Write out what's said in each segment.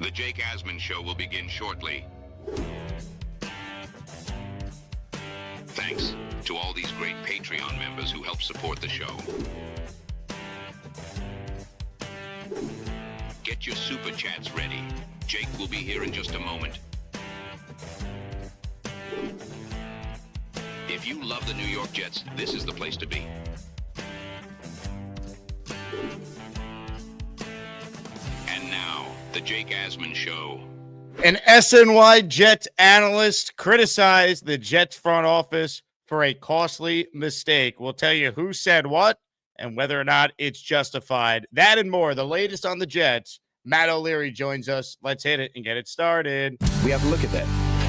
The Jake Asman Show will begin shortly. Thanks to all these great Patreon members who help support the show. Get your super chats ready. Jake will be here in just a moment. If you love the New York Jets, this is the place to be. And now, the Jake Asman Show. An SNY Jets analyst criticized the Jets front office for a costly mistake. We'll tell you who said what and whether or not it's justified. That and more. The latest on the Jets. Matt O'Leary joins us. Let's hit it and get it started. We have to look at that.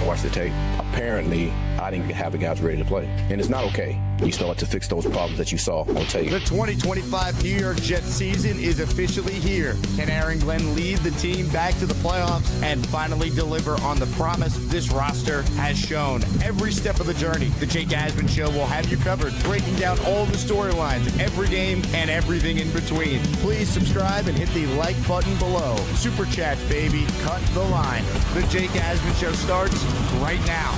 Watch the tape. Apparently, I didn't have the guys ready to play. And it's not okay. You still have to fix those problems that you saw on tape. The 2025 New York Jets season is officially here. Can Aaron Glenn lead the team back to the playoffs and finally deliver on the promise this roster has shown? Every step of the journey, the Jake Asman Show will have you covered, breaking down all the storylines, every game, and everything in between. Please subscribe and hit the like button below. Super chats, baby. Cut the line. The Jake Asman Show starts right now.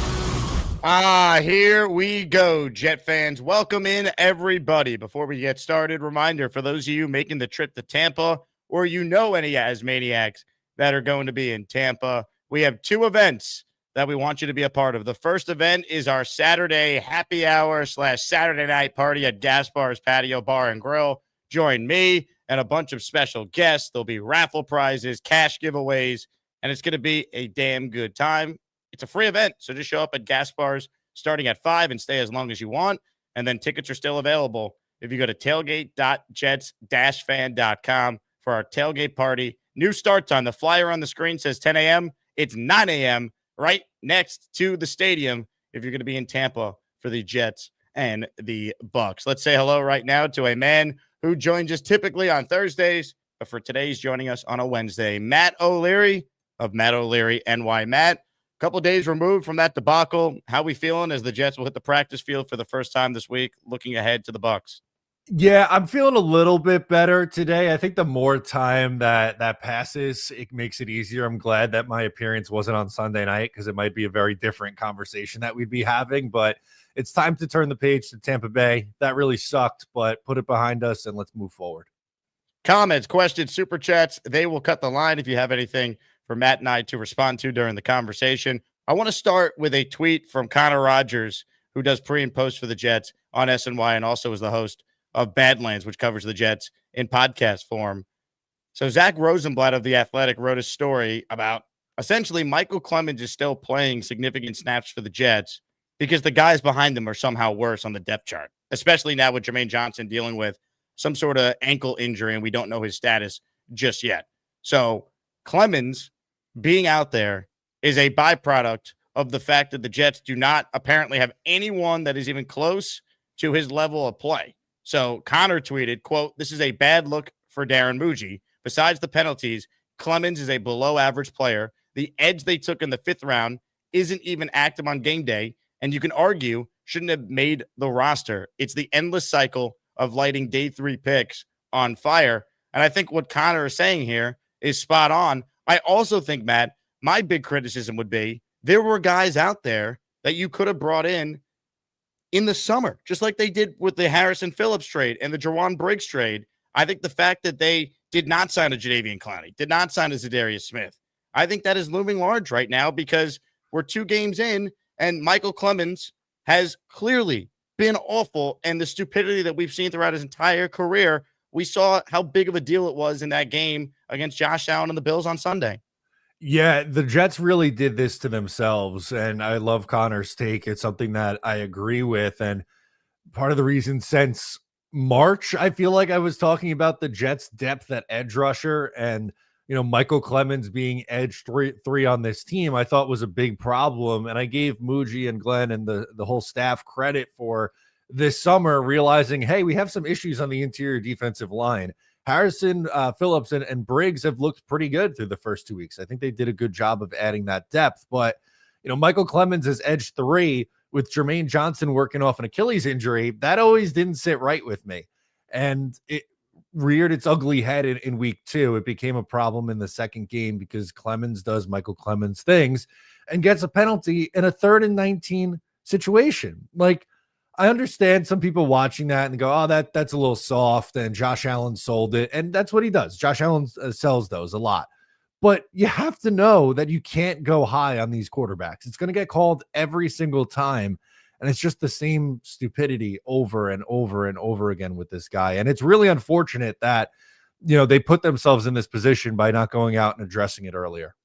Here we go, Jet fans. Welcome in, everybody. Before we get started, reminder for those of you making the trip to Tampa or you know any Asmaniacs that are going to be in Tampa, we have two events that we want you to be a part of. The first event is our Saturday happy hour / Saturday night party at Gaspar's Patio Bar and Grill. Join me and a bunch of special guests. There'll be raffle prizes, cash giveaways, and it's going to be a damn good time. It's a free event, so just show up at Gaspar's starting at 5 and stay as long as you want, and then tickets are still available if you go to tailgate.jets-fan.com for our tailgate party. New start time. The flyer on the screen says 10 a.m. It's 9 a.m. right next to the stadium if you're going to be in Tampa for the Jets and the Bucs. Let's say hello right now to a man who joins us typically on Thursdays, but for today he's joining us on a Wednesday. Matt O'Leary of Matt O'Leary NY. Matt, couple days removed from that debacle. How we feeling as the Jets will hit the practice field for the first time this week, looking ahead to the Bucs? Yeah, I'm feeling a little bit better today. I think the more time that passes, it makes it easier. I'm glad that my appearance wasn't on Sunday night because it might be a very different conversation that we'd be having. But it's time to turn the page to Tampa Bay. That really sucked, but put it behind us and let's move forward. Comments, questions, super chats, they will cut the line if you have anything for Matt and I to respond to during the conversation. I want to start with a tweet from Connor Rogers, who does pre and post for the Jets on SNY and also is the host of Badlands, which covers the Jets in podcast form. So Zach Rosenblatt of The Athletic wrote a story about essentially Michael Clemons is still playing significant snaps for the Jets because the guys behind them are somehow worse on the depth chart, especially now with Jermaine Johnson dealing with some sort of ankle injury, and we don't know his status just yet. So Clemons being out there is a byproduct of the fact that the Jets do not apparently have anyone that is even close to his level of play. So Connor tweeted, quote, "This is a bad look for Darren Muji. Besides the penalties, Clemons is a below average player. The edge they took in the 5th round isn't even active on game day, and you can argue shouldn't have made the roster. It's the endless cycle of lighting day 3 picks on fire." And I think what Connor is saying here is spot on. I also think, Matt, my big criticism would be there were guys out there that you could have brought in the summer, just like they did with the Harrison Phillips trade and the Jawan Briggs trade. I think the fact that they did not sign a Jadeveon Clowney, did not sign a Zadarius Smith, I think that is looming large right now because we're 2 games in and Michael Clemons has clearly been awful. And the stupidity that we've seen throughout his entire career, we saw how big of a deal it was in that game against Josh Allen and the Bills on Sunday. Yeah, the Jets really did this to themselves, and I love Connor's take. It's something that I agree with, and part of the reason since March, I feel like I was talking about the Jets' depth at edge rusher, and Michael Clemons being edge three on this team, I thought was a big problem, and I gave Muji and Glenn and the whole staff credit for this summer realizing, hey, we have some issues on the interior defensive line. Harrison Phillips and Briggs have looked pretty good through the first 2 weeks. I think they did a good job of adding that depth. But, Michael Clemons is edge 3 with Jermaine Johnson working off an Achilles injury. That always didn't sit right with me. And reared its ugly head in week 2. It became a problem in the second game because Clemons does Michael Clemons things and gets a penalty in a 3rd and 19 situation. Like, I understand some people watching that and go, oh, that's a little soft, and Josh Allen sold it. And that's what he does. Josh Allen sells those a lot. But you have to know that you can't go high on these quarterbacks. It's going to get called every single time. And it's just the same stupidity over and over and over again with this guy. And it's really unfortunate that, they put themselves in this position by not going out and addressing it earlier.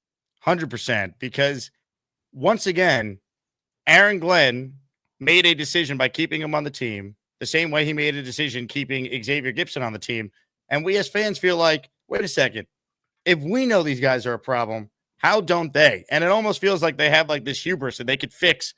100%. Because once again, Aaron Glenn made a decision by keeping him on the team the same way he made a decision keeping Xavier Gipson on the team. And we as fans feel like, wait a second, if we know these guys are a problem, how don't they? And it almost feels like they have like this hubris that they could fix,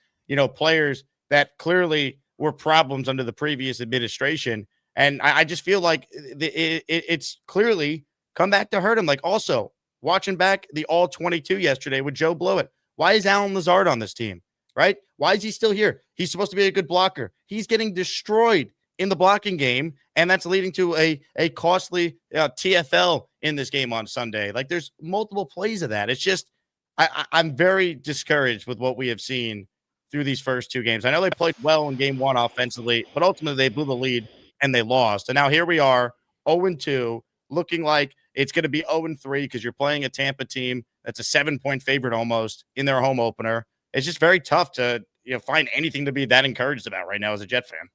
players that clearly were problems under the previous administration. And I just feel like it's clearly come back to hurt him. Like, also watching back the all 22 yesterday with Joe Blowett. Why is Alan Lazard on this team? Right? Why is he still here? He's supposed to be a good blocker. He's getting destroyed in the blocking game, and that's leading to a costly TFL in this game on Sunday. Like, there's multiple plays of that. It's just I'm very discouraged with what we have seen through these first 2 games. I know they played well in game 1 offensively, but ultimately they blew the lead and they lost. And now here we are, 0-2, looking like it's going to be 0-3 because you're playing a Tampa team that's a 7-point favorite almost in their home opener. It's just very tough to find anything to be that encouraged about right now as a Jet fan.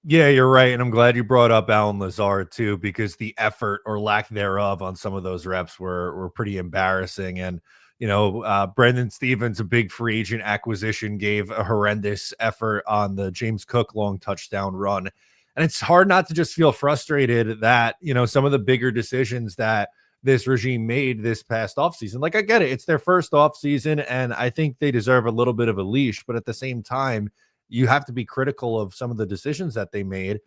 Yeah, you're right. And I'm glad you brought up Alan Lazard too, because the effort or lack thereof on some of those reps were pretty embarrassing. And, Brendan Stevens, a big free agent acquisition, gave a horrendous effort on the James Cook long touchdown run. And it's hard not to just feel frustrated that, some of the bigger decisions that this regime made this past offseason. Like, I get it. It's their first offseason, and I think they deserve a little bit of a leash. But at the same time, you have to be critical of some of the decisions that they made.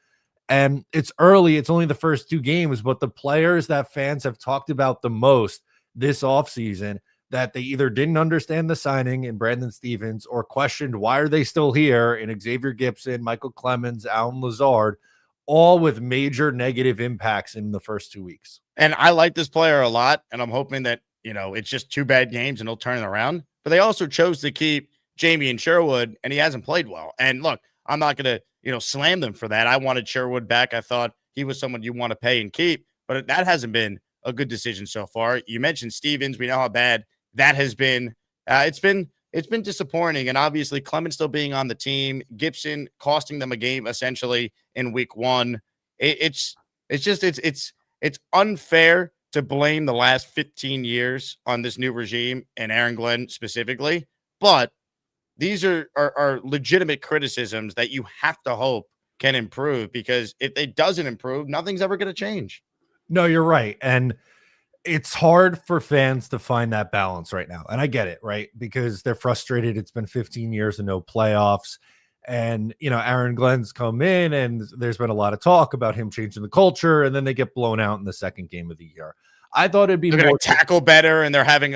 And it's early. It's only the first 2 games. But the players that fans have talked about the most this offseason that they either didn't understand the signing in Brandon Stevens or questioned why are they still here in Xavier Gipson, Michael Clemons, Alan Lazard, all with major negative impacts in the first 2 weeks. And I like this player a lot, and I'm hoping that, it's just 2 bad games and he'll turn it around. But they also chose to keep Jamie and Sherwood, and he hasn't played well. And look, I'm not going to, slam them for that. I wanted Sherwood back. I thought he was someone you want to pay and keep, but that hasn't been a good decision so far. You mentioned Stevens. We know how bad that has been. It's been disappointing. And obviously Clemens still being on the team, Gipson costing them a game essentially in week 1. It's unfair to blame the last 15 years on this new regime and Aaron Glenn specifically, but these are legitimate criticisms that you have to hope can improve, because if it doesn't improve, nothing's ever going to change. No, you're right. And it's hard for fans to find that balance right now. And I get it, right? Because they're frustrated. It's been 15 years and no playoffs. And, Aaron Glenn's come in and there's been a lot of talk about him changing the culture, and then they get blown out in the second game of the year. I thought it'd be they're more going to tackle better, and they're having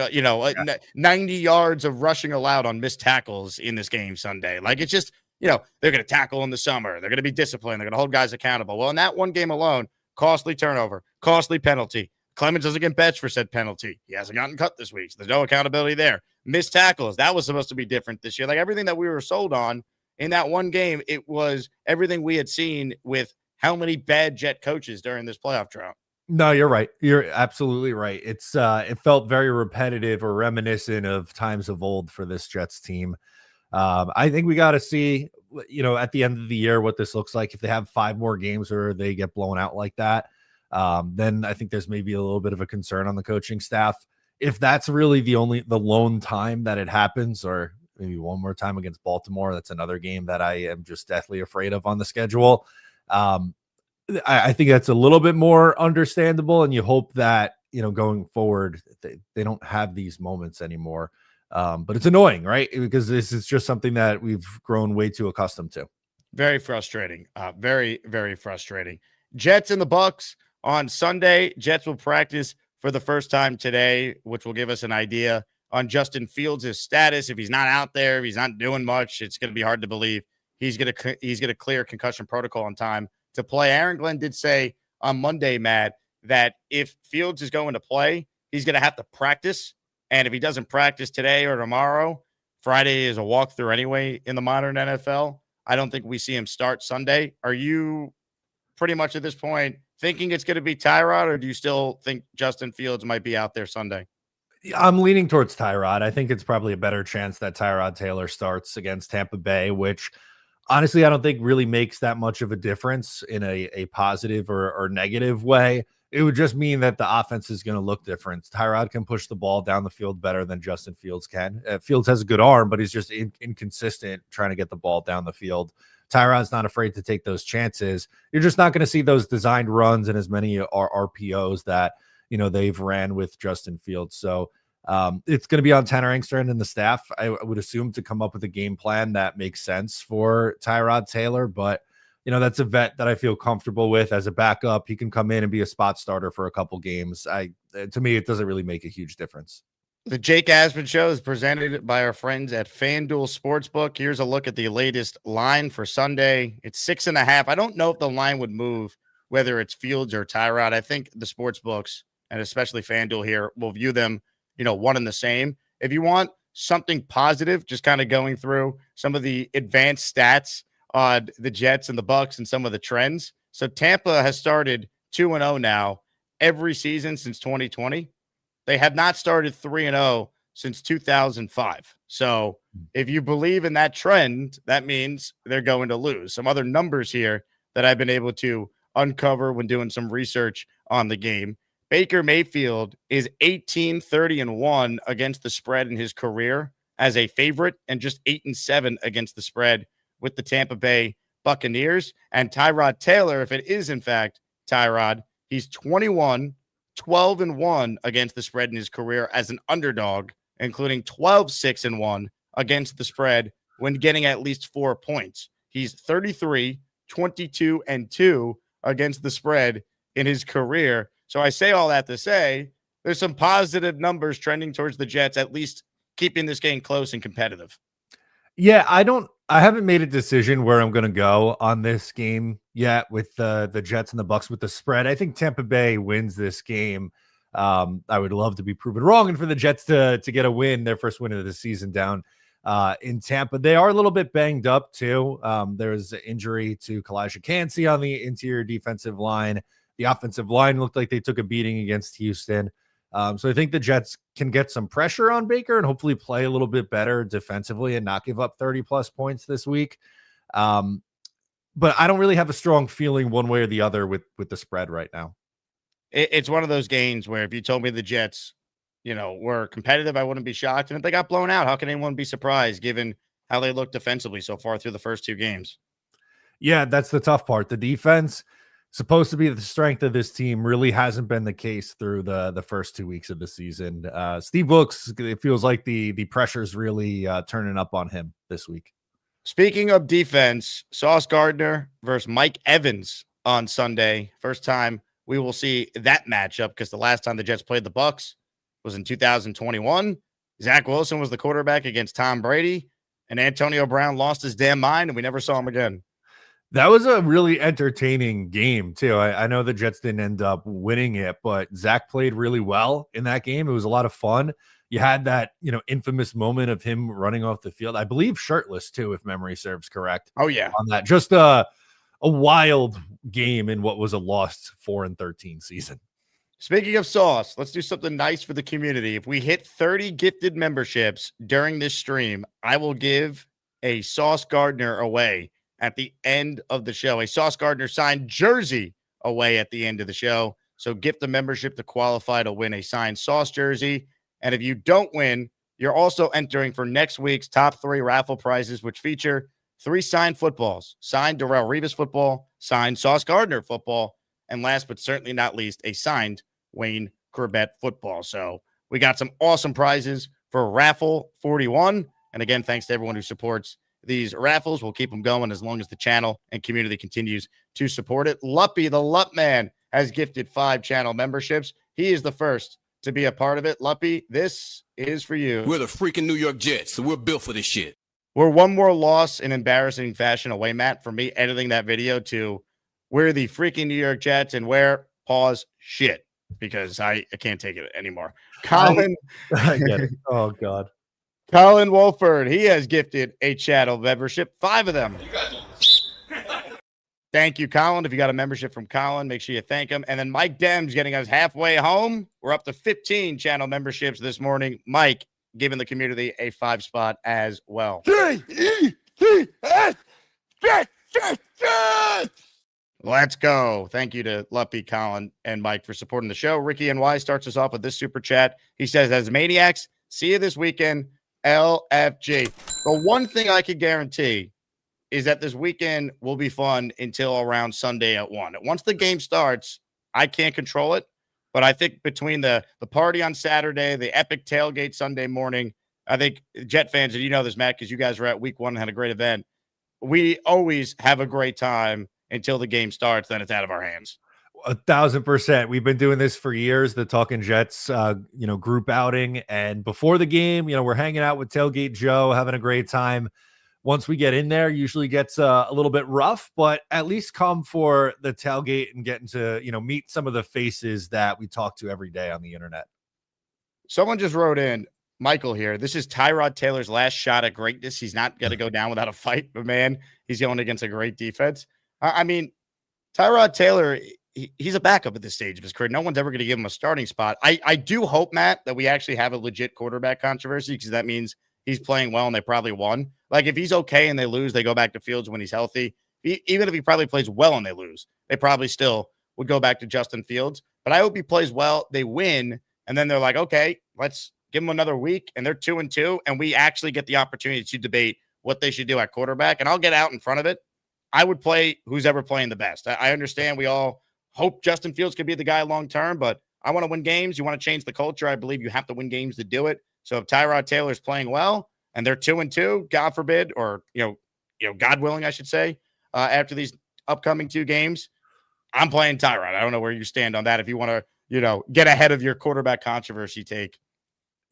90 yards of rushing allowed on missed tackles in this game Sunday. Like, it's just, they're going to tackle in the summer. They're going to be disciplined. They're going to hold guys accountable. Well, in that one game alone, costly turnover, costly penalty. Clemens doesn't get benched for said penalty. He hasn't gotten cut this week, so there's no accountability there. Missed tackles. That was supposed to be different this year. Like, everything that we were sold on in that one game, it was everything we had seen with how many bad Jet coaches during this playoff drought. No, you're right. You're absolutely right. It's it felt very repetitive or reminiscent of times of old for this Jets team. I think we got to see, at the end of the year, what this looks like. If they have 5 more games where they get blown out like that, then I think there's maybe a little bit of a concern on the coaching staff. If that's really the lone time that it happens, or maybe one more time against Baltimore, that's another game that I am just deathly afraid of on the schedule. I think that's a little bit more understandable, and you hope that, going forward, they don't have these moments anymore. But it's annoying, right? Because this is just something that we've grown way too accustomed to. Very frustrating. Very, very frustrating. Jets and the Bucs on Sunday. Jets will practice for the first time today, which will give us an idea on Justin Fields' status. If he's not out there, if he's not doing much, it's going to be hard to believe he's going to clear concussion protocol on time to play. Aaron Glenn did say on Monday, Matt, that if Fields is going to play, he's going to have to practice. And if he doesn't practice today or tomorrow, Friday is a walkthrough anyway in the modern NFL. I don't think we see him start Sunday. Are you pretty much at this point thinking it's going to be Tyrod, or do you still think Justin Fields might be out there Sunday? I'm leaning towards Tyrod. I think it's probably a better chance that Tyrod Taylor starts against Tampa Bay, which honestly, I don't think really makes that much of a difference in a positive or negative way. It would just mean that the offense is going to look different. Tyrod can push the ball down the field better than Justin Fields can. Fields has a good arm, but he's just inconsistent trying to get the ball down the field. Tyrod's not afraid to take those chances. You're just not going to see those designed runs and as many RPOs that, they've ran with Justin Fields. So it's going to be on Tanner Engstrand and the staff, I would assume, to come up with a game plan that makes sense for Tyrod Taylor. But, that's a vet that I feel comfortable with as a backup. He can come in and be a spot starter for a couple games. To me, it doesn't really make a huge difference. The Jake Asman Show is presented by our friends at FanDuel Sportsbook. Here's a look at the latest line for Sunday. It's 6.5. I don't know if the line would move, whether it's Fields or Tyrod. I think the sportsbooks, and especially FanDuel here, will view them, one and the same. If you want something positive, just kind of going through some of the advanced stats on the Jets and the Bucs and some of the trends. So Tampa has started 2-0 now every season since 2020. They have not started 3-0 since 2005. So if you believe in that trend, that means they're going to lose. Some other numbers here that I've been able to uncover when doing some research on the game. Baker Mayfield is 18-30-1 against the spread in his career as a favorite, and just 8-7 against the spread with the Tampa Bay Buccaneers. And Tyrod Taylor, if it is in fact Tyrod, he's 21-12-1 against the spread in his career as an underdog, including 12-6-1 against the spread when getting at least 4 points. He's 33-22-2 against the spread in his career. So I say all that to say there's some positive numbers trending towards the Jets, at least keeping this game close and competitive. Yeah, I haven't made a decision where I'm going to go on this game yet with the Jets and the Bucs with the spread. I think Tampa Bay wins this game. I would love to be proven wrong and for the Jets to get a win, their first win of the season down in Tampa. They are a little bit banged up too. There's an injury to Kalijah Kancey on the interior defensive line. The offensive line looked like they took a beating against Houston. So I think the Jets can get some pressure on Baker and hopefully play a little bit better defensively and not give up 30-plus points this week. But I don't really have a strong feeling one way or the other with the spread right now. It's one of those games where if you told me the Jets, were competitive, I wouldn't be shocked. And if they got blown out, how can anyone be surprised given how they look defensively so far through the first two games? Yeah, that's the tough part. The defense, supposed to be the strength of this team, really hasn't been the case through the first 2 weeks of the season. Steve Wilks, it feels like the pressure's really turning up on him this week. Speaking of defense, Sauce Gardner versus Mike Evans on Sunday. First time we will see that matchup, because the last time the Jets played the Bucs was in 2021. Zach Wilson was the quarterback against Tom Brady, and Antonio Brown lost his damn mind, and we never saw him again. That was a really entertaining game, too. I know the Jets didn't end up winning it, but Zach played really well in that game. It was a lot of fun. You had that, infamous moment of him running off the field, I believe shirtless, too, if memory serves correct. Oh, yeah. On that. Just a wild game in what was a lost 4-13 season. Speaking of Sauce, let's do something nice for the community. If we hit 30 gifted memberships during this stream, I will give a Sauce Gardner away at the end of the show. A Sauce Gardner signed jersey away at the end of the show. So gift the membership to qualify to win a signed Sauce jersey. And if you don't win, you're also entering for next week's top 3 raffle prizes, which feature 3 signed footballs: signed Darrelle Revis football, signed Sauce Gardner football, and last but certainly not least, a signed Wayne Corbett football. So we got some awesome prizes for Raffle 41. And again, thanks to everyone who supports these raffles. We'll keep them going as long as the channel and community continues to support it. Luppy, the Lup Man, has gifted 5 channel memberships. He is the first to be a part of it. Luppy, this is for you. We're the freaking New York Jets, so we're built for this shit. We're one more loss in embarrassing fashion away, Matt, for me editing that video to we're the freaking New York Jets, and where pause shit because I can't take it anymore. Colin, I get it. Oh God. Colin Wolford, he has gifted a channel membership, 5 of them. Thank you, Colin. If you got a membership from Colin, make sure you thank him. And then Mike Dem's getting us halfway home. We're up to 15 channel memberships this morning. Mike giving the community a 5 spot as well. Let's go. Thank you to Luppy, Colin, and Mike for supporting the show. Ricky NY starts us off with this super chat. He says, as maniacs, see you this weekend, LFG. The one thing I can guarantee is that this weekend will be fun until around Sunday at 1. Once the game starts, I can't control it. But I think between the party on Saturday, the epic tailgate Sunday morning, I think Jet fans, and you know this, Matt, because you guys were at week 1 and had a great event, we always have a great time until the game starts, then it's out of our hands. 1,000%. We've been doing this for years, the Talking Jets, group outing. And before the game, we're hanging out with Tailgate Joe, having a great time. Once we get in there, usually gets a little bit rough, but at least come for the tailgate and getting to, meet some of the faces that we talk to every day on the internet. Someone just wrote in, Michael here, this is Tyrod Taylor's last shot at greatness. He's not going to go down without a fight, but man, he's going against a great defense. I mean, Tyrod Taylor, he's a backup at this stage of his career. No one's ever going to give him a starting spot. I do hope, Matt, that we actually have a legit quarterback controversy because that means he's playing well and they probably won. Like if he's okay and they lose, they go back to Fields when he's healthy. Even if he probably plays well and they lose, they probably still would go back to Justin Fields. But I hope he plays well, they win, and then they're like, okay, let's give him another week, and they're 2-2, and we actually get the opportunity to debate what they should do at quarterback, and I'll get out in front of it. I would play who's ever playing the best. I understand we all hope Justin Fields could be the guy long-term, but I want to win games. You want to change the culture. I believe you have to win games to do it. So if Tyrod Taylor's playing well and they're 2-2, God forbid, or, God willing, I should say, after these upcoming 2 games, I'm playing Tyrod. I don't know where you stand on that. If you want to, get ahead of your quarterback controversy take.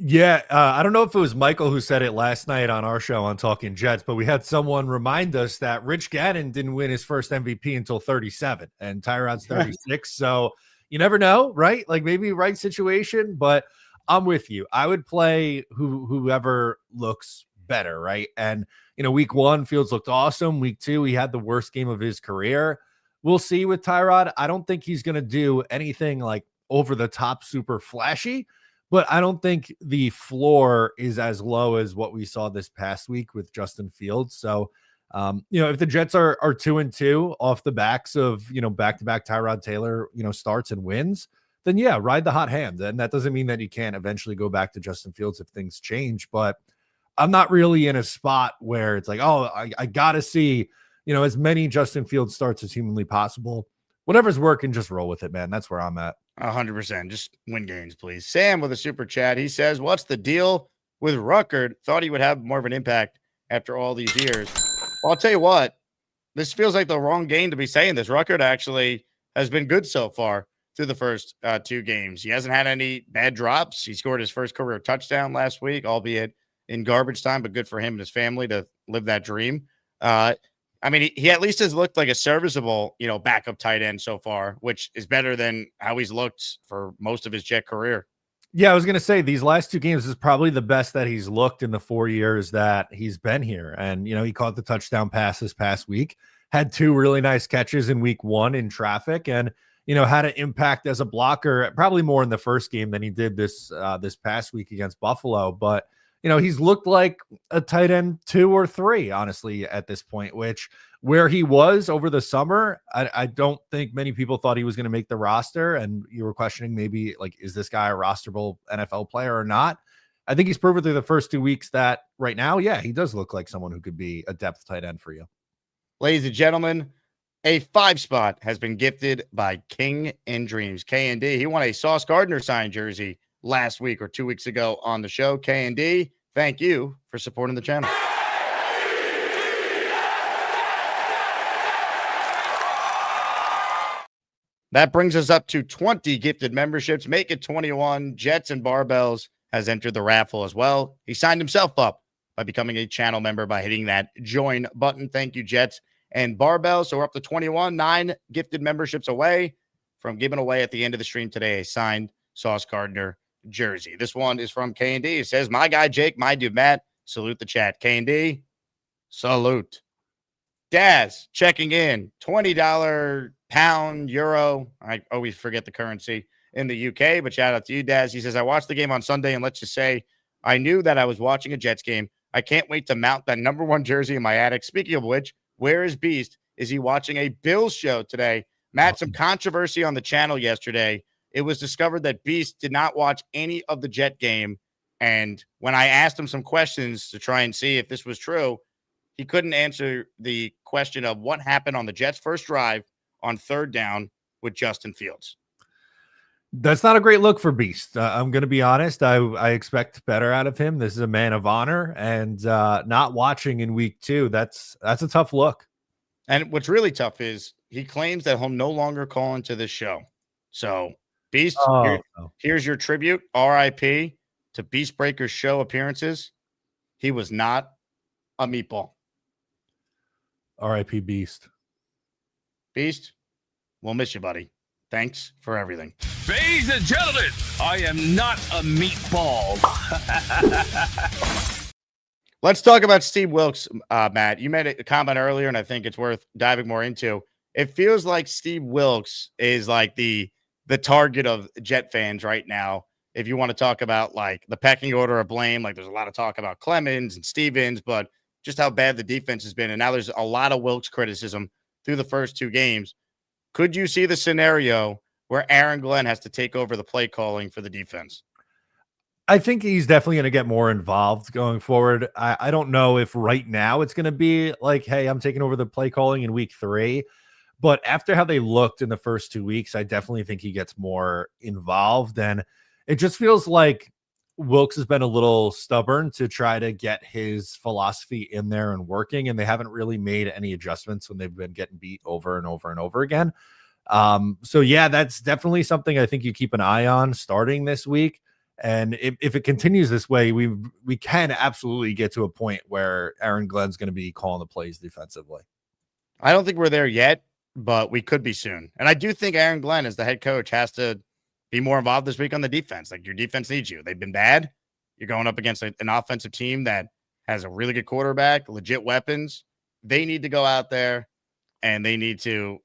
Yeah, I don't know if it was Michael who said it last night on our show on Talking Jets, but we had someone remind us that Rich Gannon didn't win his first MVP until 37, and Tyrod's 36. So you never know, right? Like maybe right situation, but I'm with you. I would play whoever looks better, right? And, week 1, Fields looked awesome. Week 2, he had the worst game of his career. We'll see with Tyrod. I don't think he's going to do anything like over the top, super flashy. But I don't think the floor is as low as what we saw this past week with Justin Fields. So, if the Jets are 2-2 off the backs of, back-to-back Tyrod Taylor, starts and wins, then yeah, ride the hot hand. And that doesn't mean that you can't eventually go back to Justin Fields if things change. But I'm not really in a spot where it's like, oh, I got to see, as many Justin Fields starts as humanly possible. Whatever's working, just roll with it, man. That's where I'm at. 100%. Just win games, please. Sam with a super chat. He says, what's the deal with Ruckert? Thought he would have more of an impact after all these years. Well, I'll tell you what, this feels like the wrong game to be saying this. Ruckert actually has been good so far through the first 2 games. He hasn't had any bad drops. He scored his first career touchdown last week, albeit in garbage time, but good for him and his family to live that dream. He at least has looked like a serviceable, backup tight end so far, which is better than how he's looked for most of his Jet career. Yeah, I was going to say these last 2 games is probably the best that he's looked in the 4 years that he's been here. And, he caught the touchdown pass this past week, had 2 really nice catches in week 1 in traffic, and, had an impact as a blocker, probably more in the first game than he did this past week against Buffalo. But, he's looked like a tight end 2 or 3, honestly, at this point, which where he was over the summer, I don't think many people thought he was going to make the roster. And you were questioning maybe like, is this guy a rosterable NFL player or not? I think he's proven through the first 2 weeks that right now, yeah, he does look like someone who could be a depth tight end for you. Ladies and gentlemen, a 5 spot has been gifted by King and Dreams. K&D, he won a Sauce Gardner signed jersey last week or 2 weeks ago on the show. K&D, thank you for supporting the channel. That brings us up to 20 gifted memberships. Make it 21. Jets and Barbells has entered the raffle as well. He signed himself up by becoming a channel member by hitting that join button. Thank you, Jets and Barbells. So we're up to 21, 9 gifted memberships away. from giving away at the end of the stream today a signed Sauce Gardner jersey. This one is from K&D. It says, my guy Jake, my dude Matt, salute the chat. K&D, salute. Daz checking in, $20, pound, euro. I always forget the currency in the UK, but shout out to you, Daz. He says, I watched the game on Sunday, and let's just say I knew that I was watching a Jets game. I can't wait to mount that number 1 jersey in my attic. Speaking of which, where is Beast? Is he watching a Bills show today? Matt, some controversy on the channel yesterday. It was discovered that Beast did not watch any of the Jet game. And when I asked him some questions to try and see if this was true, he couldn't answer the question of what happened on the Jets' first drive on 3rd down with Justin Fields. That's not a great look for Beast. I'm going to be honest. I expect better out of him. This is a man of honor, and not watching in week 2. That's a tough look. And what's really tough is he claims that he'll no longer call into this show. So Beast, here's your tribute. RIP to Beast Breaker's show appearances. He was not a meatball. RIP Beast. Beast, we'll miss you, buddy. Thanks for everything. Ladies and gentlemen, I am not a meatball. Let's talk about Steve Wilks, Matt. You made a comment earlier, and I think it's worth diving more into. It feels like Steve Wilks is like the target of Jet fans right now. If you want to talk about like the pecking order of blame, like there's a lot of talk about Clemons and Stevens, but just how bad the defense has been. And now there's a lot of Wilks criticism through the first 2 games. Could you see the scenario where Aaron Glenn has to take over the play calling for the defense? I think he's definitely going to get more involved going forward. I don't know if right now it's going to be like, hey, I'm taking over the play calling in week 3. But after how they looked in the first 2 weeks, I definitely think he gets more involved. And it just feels like Wilks has been a little stubborn to try to get his philosophy in there and working, and they haven't really made any adjustments when they've been getting beat over and over and over again. So yeah, that's definitely something I think you keep an eye on starting this week. And if it continues this way, we can absolutely get to a point where Aaron Glenn's going to be calling the plays defensively. I don't think we're there yet, but we could be soon. And I do think Aaron Glenn, as the head coach, has to be more involved this week on the defense. Like, your defense needs you. They've been bad. You're going up against an offensive team that has a really good quarterback, legit weapons. They need to go out there and they need to,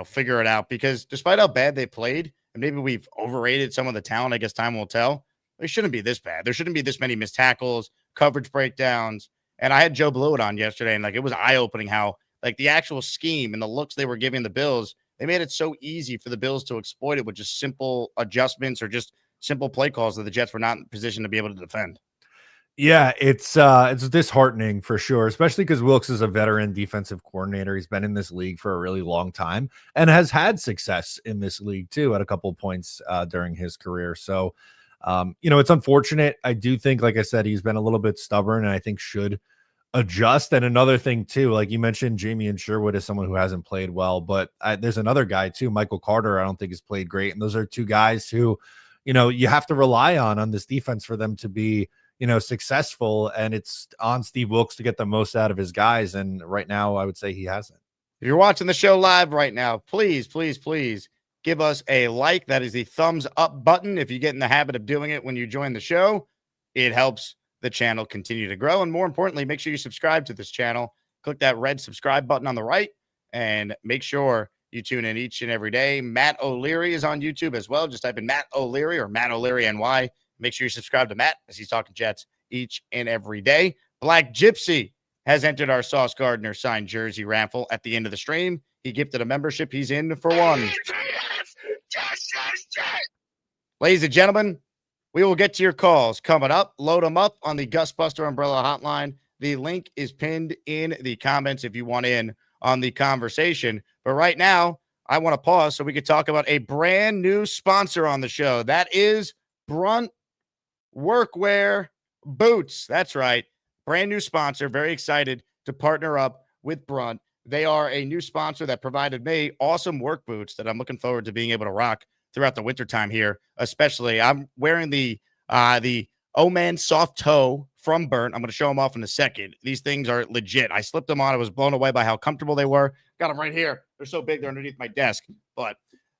figure it out, because despite how bad they played, and maybe we've overrated some of the talent, I guess time will tell, they shouldn't be this bad. There shouldn't be this many missed tackles, coverage breakdowns. And I had Joe Blewett on yesterday, and it was eye-opening how the actual scheme and the looks they were giving the Bills, they made it so easy for the Bills to exploit it with just simple adjustments or just simple play calls that the Jets were not in position to be able to defend. Yeah, it's disheartening for sure, especially because Wilks is a veteran defensive coordinator. He's been in this league for a really long time and has had success in this league too at a couple of points during his career. So, it's unfortunate. I do think, like I said, he's been a little bit stubborn, and I think should adjust. And another thing too, like you mentioned, Jamie and Sherwood is someone who hasn't played well, but there's another guy too, Michael Carter. I don't think has played great, and those are 2 guys who, you have to rely on this defense for them to be, successful. And it's on Steve Wilks to get the most out of his guys. And right now, I would say he hasn't. If you're watching the show live right now, please, please, please give us a like. That is the thumbs up button. If you get in the habit of doing it when you join the show, it helps the channel continue to grow. And more importantly, make sure you subscribe to this channel. Click that red subscribe button on the right and make sure you tune in each and every day. Matt O'Leary is on YouTube as well. Just type in Matt O'Leary or Matt O'Leary NY. Make sure you subscribe to Matt as he's talking Jets each and every day. Black Gypsy has entered our Sauce Gardner signed jersey raffle at the end of the stream. He gifted a membership. He's in for one. Ladies and gentlemen, we will get to your calls coming up. Load them up on the Gus Buster Umbrella Hotline. The link is pinned in the comments if you want in on the conversation. But right now, I want to pause so we could talk about a brand new sponsor on the show. That is Brunt Workwear Boots. That's right. Brand new sponsor. Very excited to partner up with Brunt. They are a new sponsor that provided me awesome work boots that I'm looking forward to being able to rock throughout the wintertime here. Especially, I'm wearing the Oman soft toe from Burnt. I'm going to show them off in a second. These things are legit. I slipped them on. I was blown away by how comfortable they were. Got them right here. They're so big, they're underneath my desk. But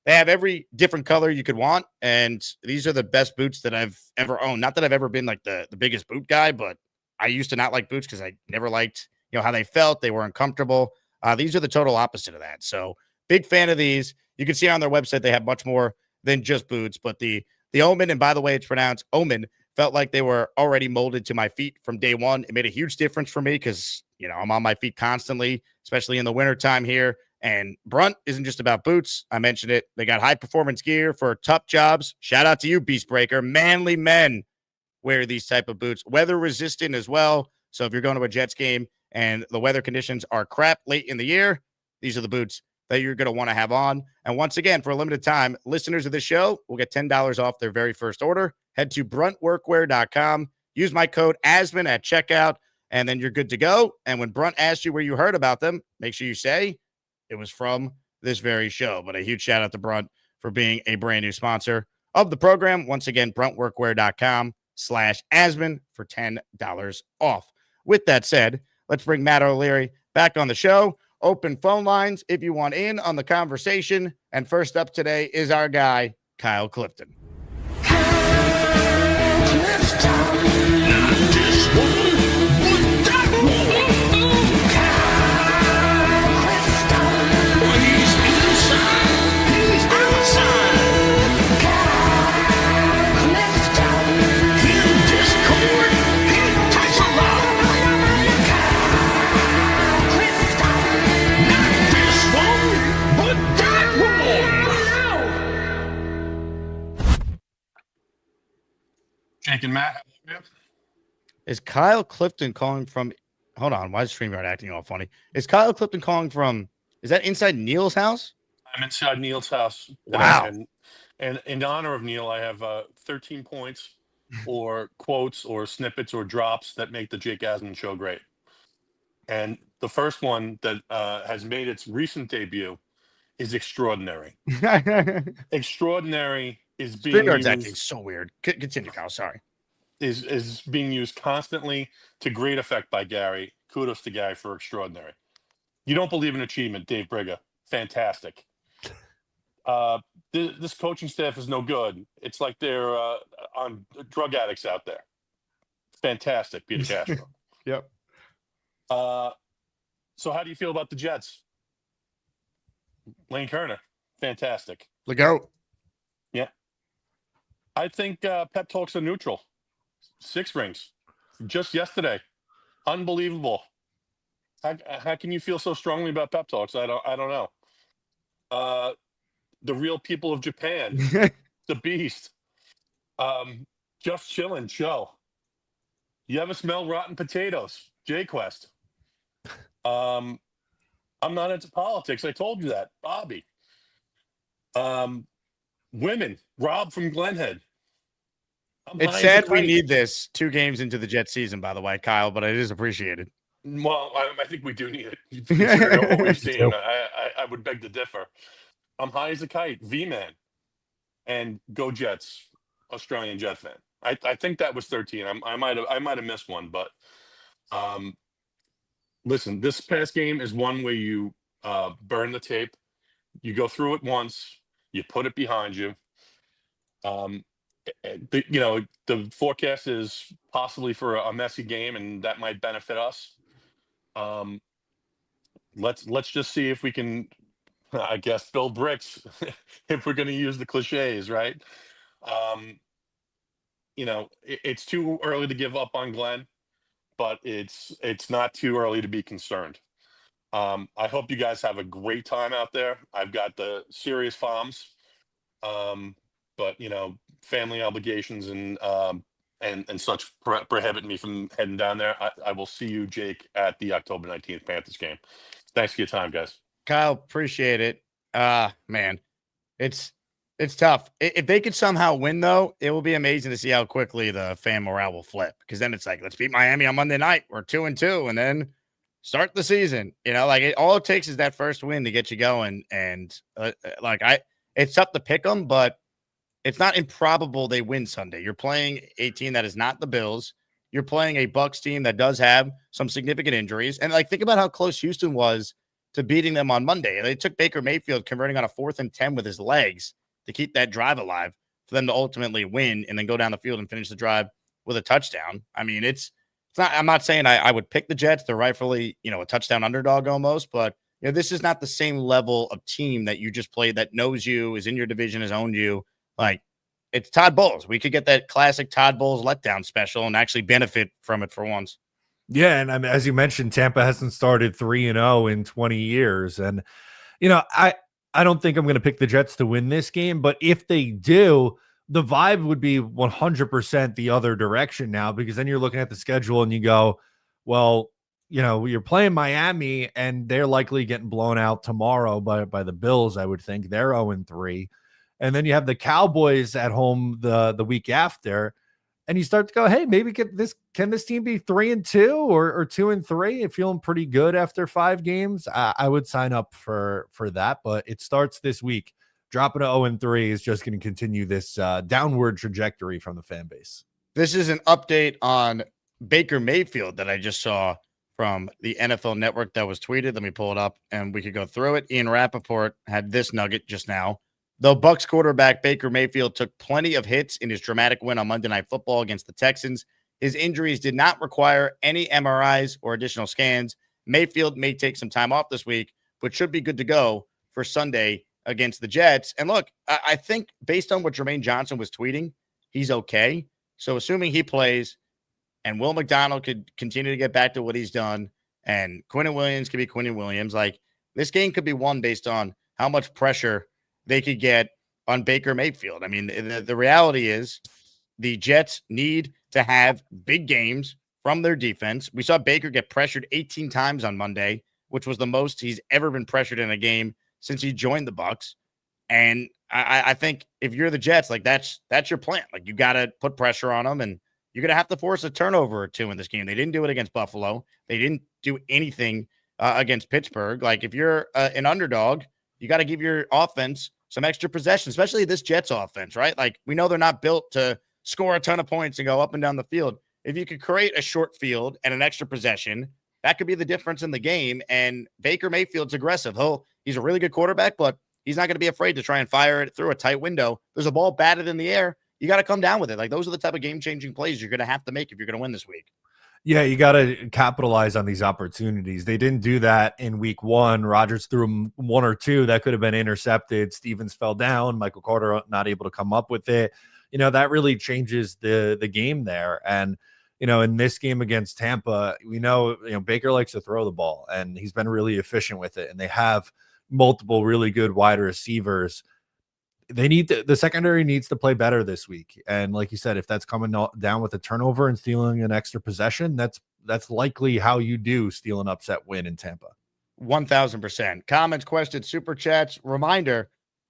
They have every different color you could want, and these are the best boots that I've ever owned. Not that I've ever been like the biggest boot guy, but I used to not like boots because I never liked, how they felt. They were uncomfortable. These are the total opposite of that. So big fan of these. You can see on their website they have much more than just boots, but the Omen, and by the way, it's pronounced Omen, felt like they were already molded to my feet from day one. It made a huge difference for me because, I'm on my feet constantly, especially in the wintertime here. And Brunt isn't just about boots. I mentioned it. They got high performance gear for tough jobs. Shout out to you, Beast Breaker. Manly men wear these type of boots. Weather resistant as well. So if you're going to a Jets game and the weather conditions are crap late in the year, these are the boots that you're going to want to have on. And once again, for a limited time, listeners of this show will get $10 off their very first order. Head to bruntworkwear.com. Use my code Asman at checkout, and then you're good to go. And when Brunt asks you where you heard about them, make sure you say it was from this very show. But a huge shout out to Brunt for being a brand new sponsor of the program. Once again, bruntworkwear.com/Asman for $10 off. With that said, let's bring Matt O'Leary back on the show. Open phone lines if you want in on the conversation. And first up today is our guy, Kyle Clifton. Jake and Matt. Is Kyle Clifton calling from? Hold on. Why is StreamYard acting all funny? Is Kyle Clifton calling from? Is that inside Neil's house? I'm inside Neil's house. Wow. And in honor of Neil, I have 13 points or quotes or snippets or drops that make the Jake Asman show great. And the first one that has made its recent debut is extraordinary. Extraordinary is being StreamYard's used. acting so weird. Continue, Kyle. Sorry. Is being used constantly to great effect by Gary. Kudos to Gary for extraordinary. You don't believe in achievement, Dave Briga. Fantastic. This coaching staff is no good. It's like they're on drug addicts out there. Fantastic, Peter Castro. Yep. So how do you feel about the Jets? Lane Kerner, fantastic. Look out. Yeah. I think pep talks are neutral. 6 rings. Just yesterday. Unbelievable. How can you feel so strongly about pep talks? I don't know. The real people of Japan. The beast. Just chilling, show. You ever smell rotten potatoes? J-Quest. I'm not into politics. I told you that. Bobby. Women. Rob from Glenhead. It's sad we need this 2 games into the Jets season, by the way, Kyle, but it is appreciated. Well, I think we do need it. Considering what we've seen, I would beg to differ. I'm high as a kite, V-Man. And go Jets, Australian Jet fan. I think that was 13. I might have missed one, but listen, this past game is one where you burn the tape. You go through it once, you put it behind you. The forecast is possibly for a messy game, and that might benefit us. Let's just see if we can, I guess, build bricks if we're going to use the cliches, right? It's too early to give up on Glenn, but it's not too early to be concerned. I hope you guys have a great time out there. I've got the serious farms, but family obligations and such prohibit me from heading down there. I will see you, Jake, at the October 19th Panthers game. Thanks for your time, guys. Kyle, appreciate it. Man, it's tough. If they could somehow win, though, it will be amazing to see how quickly the fan morale will flip. Because then it's like, let's beat Miami on Monday night. We're 2-2, and then start the season. All it takes is that first win to get you going. And it's tough to pick them, but it's not improbable they win Sunday. You're playing a team that is not the Bills. You're playing a Bucs team that does have some significant injuries. And think about how close Houston was to beating them on Monday. They took Baker Mayfield converting on a 4th and 10 with his legs to keep that drive alive for them to ultimately win and then go down the field and finish the drive with a touchdown. I mean, it's not, I'm not saying I would pick the Jets. They're rightfully, a touchdown underdog almost, but this is not the same level of team that you just played that knows you, is in your division, has owned you. Like, it's Todd Bowles. We could get that classic Todd Bowles letdown special and actually benefit from it for once. Yeah, and I mean, as you mentioned, Tampa hasn't started 3-0 in 20 years. And, I don't think I'm going to pick the Jets to win this game, but if they do, the vibe would be 100% the other direction now, because then you're looking at the schedule and you go, well, you're playing Miami and they're likely getting blown out tomorrow by the Bills. I would think they're 0-3. And then you have the Cowboys at home the week after. And you start to go, hey, maybe can this team be 3-2 or 2-3 and feeling pretty good after 5 games? I would sign up for that, but it starts this week. Dropping to 0-3 is just going to continue this downward trajectory from the fan base. This is an update on Baker Mayfield that I just saw from the NFL Network that was tweeted. Let me pull it up and we could go through it. Ian Rappaport had this nugget just now. Though Bucs quarterback Baker Mayfield took plenty of hits in his dramatic win on Monday Night Football against the Texans, his injuries did not require any MRIs or additional scans. Mayfield may take some time off this week, but should be good to go for Sunday against the Jets. And look, I think based on what Jermaine Johnson was tweeting, he's okay. So assuming he plays and Will McDonald could continue to get back to what he's done and Quinnen Williams could be Quinnen Williams, like this game could be won based on how much pressure they could get on Baker Mayfield. I mean, the reality is the Jets need to have big games from their defense. We saw Baker get pressured 18 times on Monday, which was the most he's ever been pressured in a game since he joined the Bucs. And I think if you're the Jets, like that's your plan. Like you got to put pressure on them, and you're going to have to force a turnover or 2 in this game. They didn't do it against Buffalo. They didn't do anything against Pittsburgh. Like if you're an underdog, you got to give your offense some extra possession, especially this Jets offense, right? Like we know they're not built to score a ton of points and go up and down the field. If you could create a short field and an extra possession, that could be the difference in the game. And Baker Mayfield's aggressive. He's a really good quarterback, but he's not going to be afraid to try and fire it through a tight window. There's a ball batted in the air. You got to come down with it. Like those are the type of game-changing plays you're going to have to make if you're going to win this week. Yeah, you got to capitalize on these opportunities. They didn't do that in week 1. Rodgers threw him 1 or 2 that could have been intercepted. Stevens fell down. Michael Carter not able to come up with it. That really changes the game there. And, in this game against Tampa, we know, Baker likes to throw the ball, and he's been really efficient with it. And they have multiple really good wide receivers. They need the secondary needs to play better this week. And like you said, if that's coming down with a turnover and stealing an extra possession, that's likely how you do steal an upset win in Tampa. 1000%. Comments, questions, super chats. Reminder,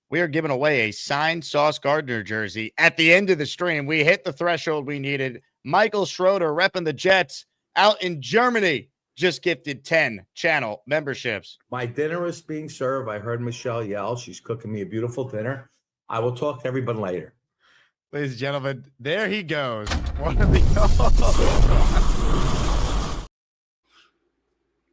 we are giving away a signed Sauce Gardner jersey at the end of the stream. We hit the threshold we needed. Michael Schroeder repping the Jets out in Germany just gifted 10 channel memberships. My dinner is being served. I heard Michelle yell. She's cooking me a beautiful dinner. I will talk to everybody later. Ladies and gentlemen, there he goes. One of the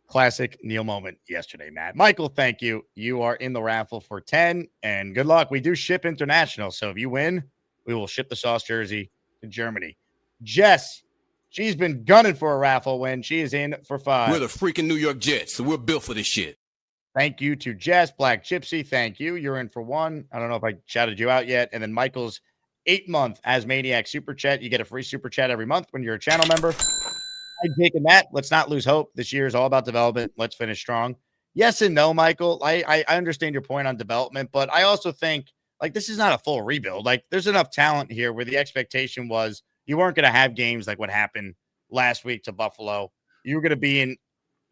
classic Neil moment yesterday, Matt. Michael, thank you. You are in the raffle for 10, and good luck. We do ship international, so if you win, we will ship the Sauce jersey to Germany. Jess, she's been gunning for a raffle win. She is in for 5. We're the freaking New York Jets, so we're built for this shit. Thank you to Jess, Black Gypsy. Thank you. You're in for 1. I don't know if I shouted you out yet. And then Michael's 8-month Asmaniac Super Chat. You get a free Super Chat every month when you're a channel member. Hi, Jake and Matt. Let's not lose hope. This year is all about development. Let's finish strong. Yes and no, Michael. I understand your point on development, but I also think, like, this is not a full rebuild. Like, there's enough talent here where the expectation was you weren't going to have games like what happened last week to Buffalo. You were going to be in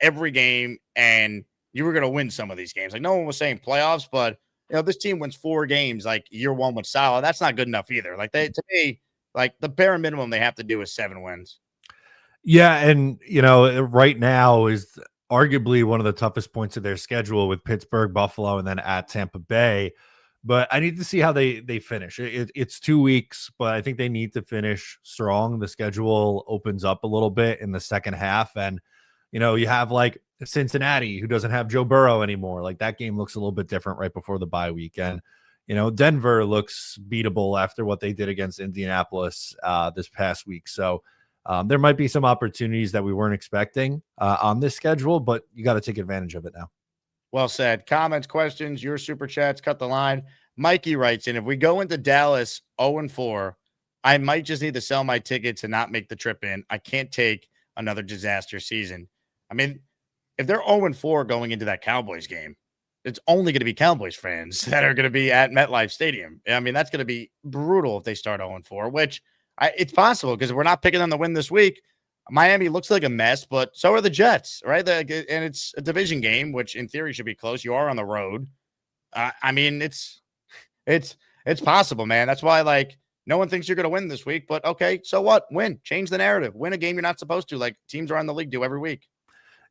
every game, and you were going to win some of these games. Like, no one was saying playoffs, but, this team wins 4 games, like, year 1 with solid. That's not good enough either. Like, to me, like, the bare minimum they have to do is 7 wins. Yeah, and, right now is arguably one of the toughest points of their schedule with Pittsburgh, Buffalo, and then at Tampa Bay. But I need to see how they finish. It's 2 weeks, but I think they need to finish strong. The schedule opens up a little bit in the second half, and you have like Cincinnati, who doesn't have Joe Burrow anymore. Like that game looks a little bit different right before the bye weekend. Denver looks beatable after what they did against Indianapolis this past week. So there might be some opportunities that we weren't expecting on this schedule, but you got to take advantage of it now. Well said. Comments, questions, your super chats, cut the line. Mikey writes in, if we go into Dallas 0-4, I might just need to sell my tickets and not make the trip in. I can't take another disaster season. I mean, if they're 0-4 going into that Cowboys game, it's only going to be Cowboys fans that are going to be at MetLife Stadium. I mean, that's going to be brutal if they start 0-4, which it's possible because we're not picking them to win this week. Miami looks like a mess, but so are the Jets, right? And it's a division game, which in theory should be close. You are on the road. I mean, it's possible, man. That's why, like, no one thinks you're going to win this week, but okay, so what? Win. Change the narrative. Win a game you're not supposed to, like teams around the league do every week.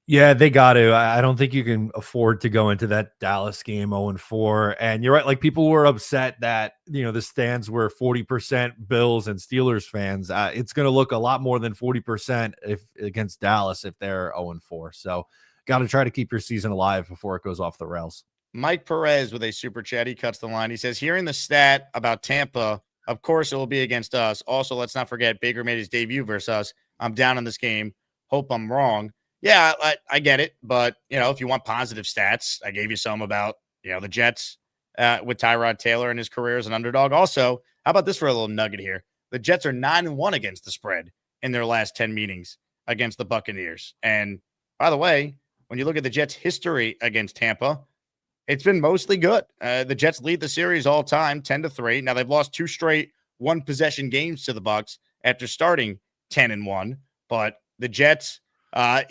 Yeah, they got to. I don't think you can afford to go into that Dallas game 0-4. And you're right. Like people were upset that, the stands were 40% Bills and Steelers fans. It's going to look a lot more than 40% against Dallas if they're 0-4. So got to try to keep your season alive before it goes off the rails. Mike Perez with a super chat. He cuts the line. He says, hearing the stat about Tampa, of course it will be against us. Also, let's not forget Baker made his debut versus us. I'm down on this game. Hope I'm wrong. Yeah, I get it. But, if you want positive stats, I gave you some about, the Jets with Tyrod Taylor and his career as an underdog. Also, how about this for a little nugget here? The Jets are 9-1 against the spread in their last 10 meetings against the Buccaneers. And by the way, when you look at the Jets' history against Tampa, it's been mostly good. The Jets lead the series all time, 10-3. Now they've lost 2 straight one-possession games to the Bucs after starting 10-1. But the Jets,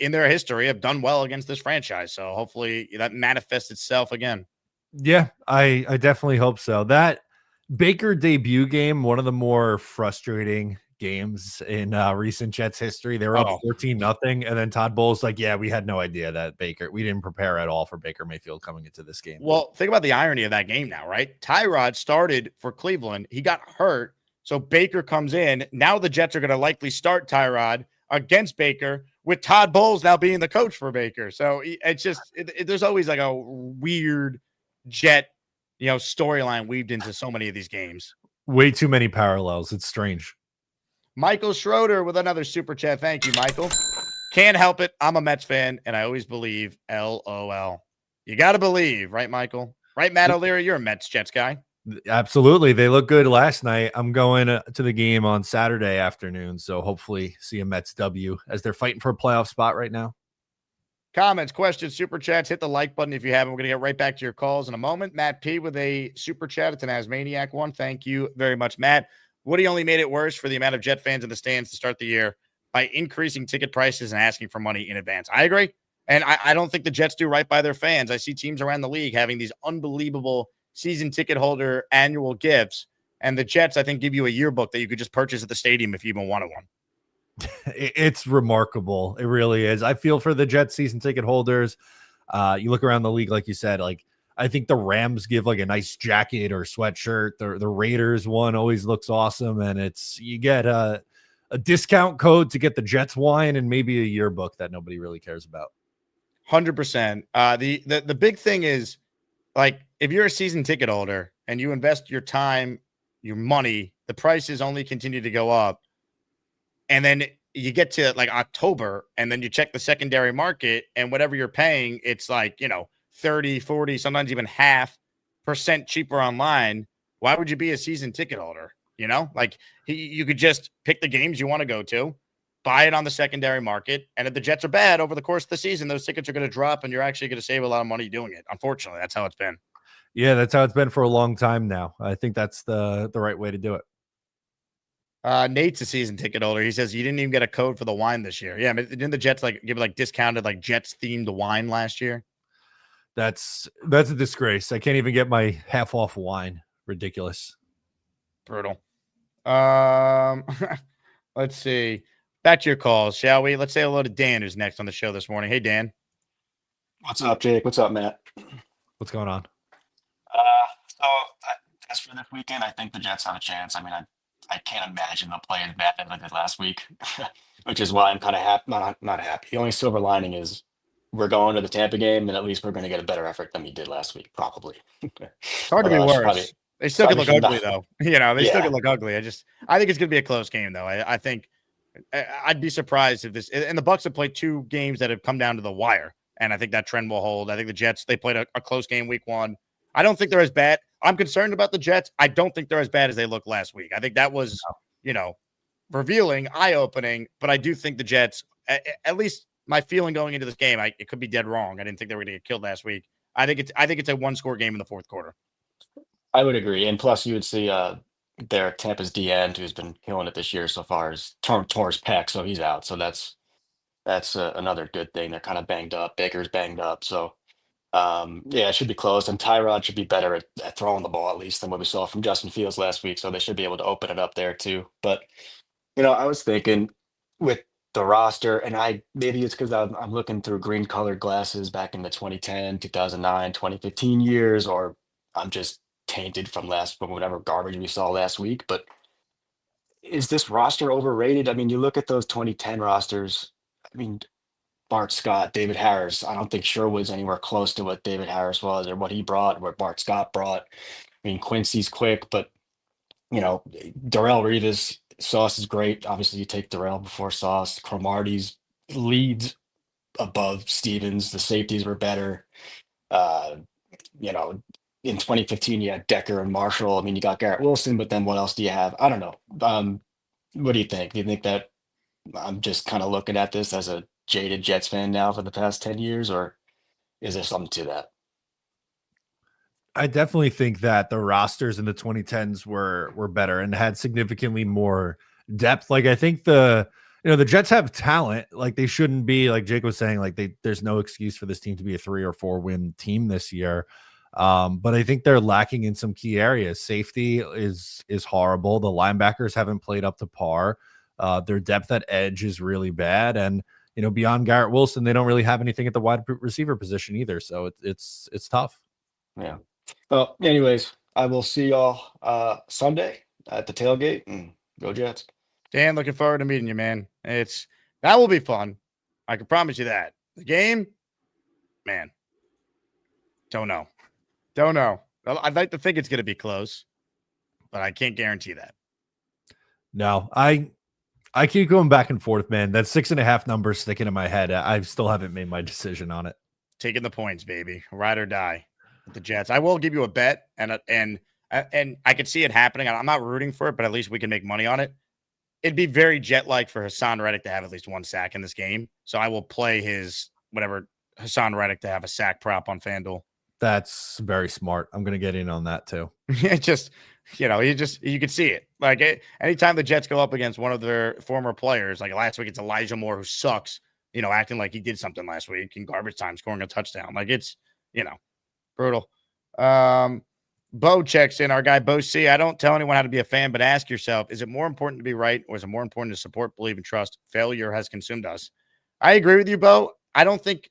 in their history, have done well against this franchise. So hopefully that manifests itself again. Yeah, I definitely hope so. That Baker debut game, one of the more frustrating games in recent Jets history. They were up 14-0, and then Todd Bowles like, yeah, we had no idea that we didn't prepare at all for Baker Mayfield coming into this game. Well, think about the irony of that game now, right? Tyrod started for Cleveland. He got hurt, so Baker comes in. Now the Jets are going to likely start Tyrod against Baker, with Todd Bowles now being the coach for Baker. So it's just, there's always like a weird Jet, storyline weaved into so many of these games. Way too many parallels. It's strange. Michael Schroeder with another super chat. Thank you, Michael. Can't help it. I'm a Mets fan, and I always believe. LOL. You got to believe, right, Michael? Right, Matt O'Leary? You're a Mets Jets guy. Absolutely. They look good last night. I'm going to the game on Saturday afternoon, so hopefully see a Mets W as they're fighting for a playoff spot right now. Comments, questions, super chats, hit the like button if you haven't. We're going to get right back to your calls in a moment. Matt P with a super chat. It's an Asmaniac one. Thank you very much, Matt. Woody only made it worse for the amount of Jet fans in the stands to start the year by increasing ticket prices and asking for money in advance. I agree. And I don't think the Jets do right by their fans. I see teams around the league having these unbelievable season ticket holder annual gifts. And the Jets, I think, give you a yearbook that you could just purchase at the stadium if you even wanted one. It's remarkable. It really is. I feel for the Jets season ticket holders. You look around the league, like you said, like I think the Rams give like a nice jacket or sweatshirt. The Raiders one always looks awesome. And you get a discount code to get the Jets wine and maybe a yearbook that nobody really cares about. 100%. The big thing is, like, if you're a season ticket holder and you invest your time, your money, the prices only continue to go up. And then you get to like October and then you check the secondary market and whatever you're paying, it's like, 30, 40, sometimes even 0.5% cheaper online. Why would you be a season ticket holder? Like you could just pick the games you want to go to, buy it on the secondary market. And if the Jets are bad over the course of the season, those tickets are going to drop and you're actually going to save a lot of money doing it. Unfortunately, that's how it's been. Yeah, that's how it's been for a long time now. I think that's the right way to do it. Nate's a season ticket holder. He says you didn't even get a code for the wine this year. Yeah, but didn't the Jets give discounted Jets themed wine last year? That's a disgrace. I can't even get my half off wine. Ridiculous. Brutal. Let's see. Back to your calls, shall we? Let's say hello to Dan, who's next on the show this morning. Hey, Dan. What's up, Jake? What's up, Matt? What's going on? As for this weekend, I think the Jets have a chance. I mean, I can't imagine they'll play as bad as they did last week, which is why I'm kind of happy. Not happy. The only silver lining is we're going to the Tampa game, and at least we're going to get a better effort than we did last week, probably. It's hard to be Should probably worse. They still could look should ugly, not. though. They still Yeah. could look ugly. I think it's going to be a close game, though. I think I'd be surprised if this. And the Bucs have played 2 games that have come down to the wire, and I think that trend will hold. I think the Jets, they played a close game week 1. I don't think they're as bad. I'm concerned about the Jets. I don't think they're as bad as they looked last week. I think that was, revealing, eye-opening. But I do think the Jets, at least my feeling going into this game, it could be dead wrong. I didn't think they were going to get killed last week. I think it's a 1-score game in the fourth quarter. I would agree. And plus, you would see their Tampa's D end, who's been killing it this year so far, is tore his pec, so he's out. So that's another good thing. They're kind of banged up. Baker's banged up. So, yeah, it should be close. And Tyrod should be better at throwing the ball, at least, than what we saw from Justin Fields last week. So they should be able to open it up there, too. But, I was thinking with the roster, and maybe it's because I'm looking through green colored glasses back in the 2010, 2009, 2015 years, or I'm just tainted from whatever garbage we saw last week. But is this roster overrated? I mean, you look at those 2010 rosters. I mean, Bart Scott, David Harris. I don't think Sherwood's anywhere close to what David Harris was or what he brought, what Bart Scott brought. I mean, Quincy's quick, but Darrell Revis, Sauce is great. Obviously, you take Darrell before Sauce. Cromartie's leads above Stevens. The safeties were better. You know, in 2015, you had Decker and Marshall. I mean, you got Garrett Wilson, but then what else do you have? I don't know. What do you think? Do you think that I'm just kind of looking at this as a jaded Jets fan now for the past 10 years, or is there something to that? I definitely think that the rosters in the 2010s were better and had significantly more depth. Like, I think the Jets have talent. Like, they shouldn't be, like Jake was saying, like there's no excuse for this team to be a 3 or 4 win team this year. But I think they're lacking in some key areas. Safety is horrible. The linebackers haven't played up to par. Their depth at edge is really bad. And, beyond Garrett Wilson, they don't really have anything at the wide receiver position either. So it's tough. Yeah. Well, anyways, I will see y'all Sunday at the tailgate, and go Jets. Dan, looking forward to meeting you, man. That will be fun. I can promise you that. The game, man, don't know. I'd like to think it's going to be close, but I can't guarantee that. No, I keep going back and forth, man. That 6.5 number sticking in my head. I still haven't made my decision on it. Taking the points, baby. Ride or die with the Jets. I will give you a bet, and I could see it happening. I'm not rooting for it, but at least we can make money on it. It'd be very Jet-like for Hassan Reddick to have at least 1 sack in this game. So I will play Hassan Reddick to have a sack prop on FanDuel. That's very smart. I'm going to get in on that too. You could see it. Like, anytime the Jets go up against one of their former players, like last week, it's Elijah Moore, who sucks, acting like he did something last week in garbage time, scoring a touchdown. Like, it's, brutal. Bo checks in. Our guy, Bo C. I don't tell anyone how to be a fan, but ask yourself, is it more important to be right, or is it more important to support, believe, and trust? Failure has consumed us. I agree with you, Bo. I don't think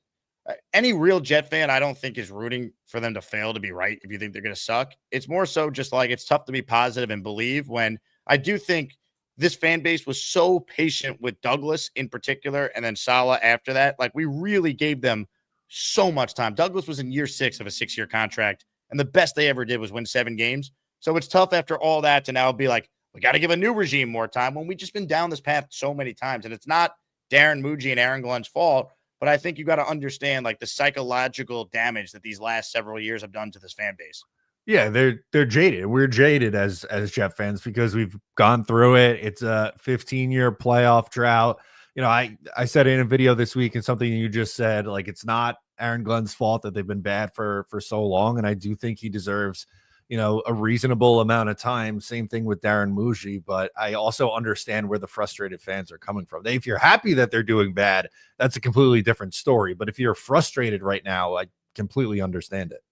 any real Jet fan, I don't think, is rooting for them to fail to be right if you think they're going to suck. It's more so just like it's tough to be positive and believe, when I do think this fan base was so patient with Douglas in particular, and then Saleh after that. Like, we really gave them so much time. Douglas was in year 6 of a 6-year contract, and the best they ever did was win 7 games. So it's tough after all that to now be like, we got to give a new regime more time, when we've just been down this path so many times. And it's not Darren Muji and Aaron Glenn's fault, but I think you got to understand, like, the psychological damage that these last several years have done to this fan base. Yeah, they're jaded. We're jaded as Jet fans because we've gone through it. It's a 15-year playoff drought. I said in a video this week, and something you just said, like, it's not Aaron Glenn's fault that they've been bad for so long. And I do think he deserves, a reasonable amount of time. Same thing with Darren Muji, but I also understand where the frustrated fans are coming from. If you're happy that they're doing bad, that's a completely different story. But if you're frustrated right now, I completely understand it.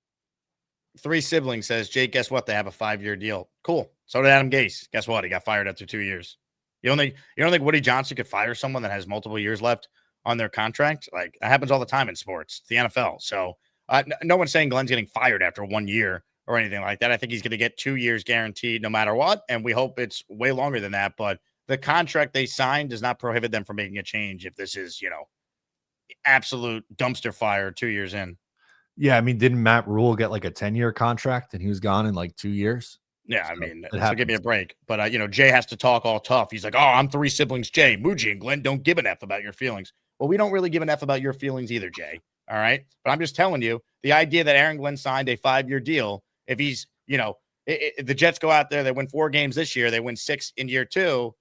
3 Siblings says, Jake, guess what? They have a 5-year deal. Cool. So did Adam Gase. Guess what? He got fired after 2 years. You don't think Woody Johnson could fire someone that has multiple years left on their contract? Like, that happens all the time in sports. It's the NFL. So no one's saying Glenn's getting fired after 1 year or anything like that. I think he's going to get 2 years guaranteed no matter what, and we hope it's way longer than that. But the contract they signed does not prohibit them from making a change if this is, absolute dumpster fire 2 years in. Yeah, I mean, didn't Matt Rule get like a 10-year contract and he was gone in like 2 years? Yeah, So I mean, it so give me a happens. break. But, Jay has to talk all tough. He's like, oh, I'm 3 siblings, Jay. Muji and Glenn don't give an F about your feelings. Well, we don't really give an F about your feelings either, Jay. All right? But I'm just telling you, the idea that Aaron Glenn signed a 5-year deal, if he's, the Jets go out there, they win 4 games this year, they win 6 in year 2,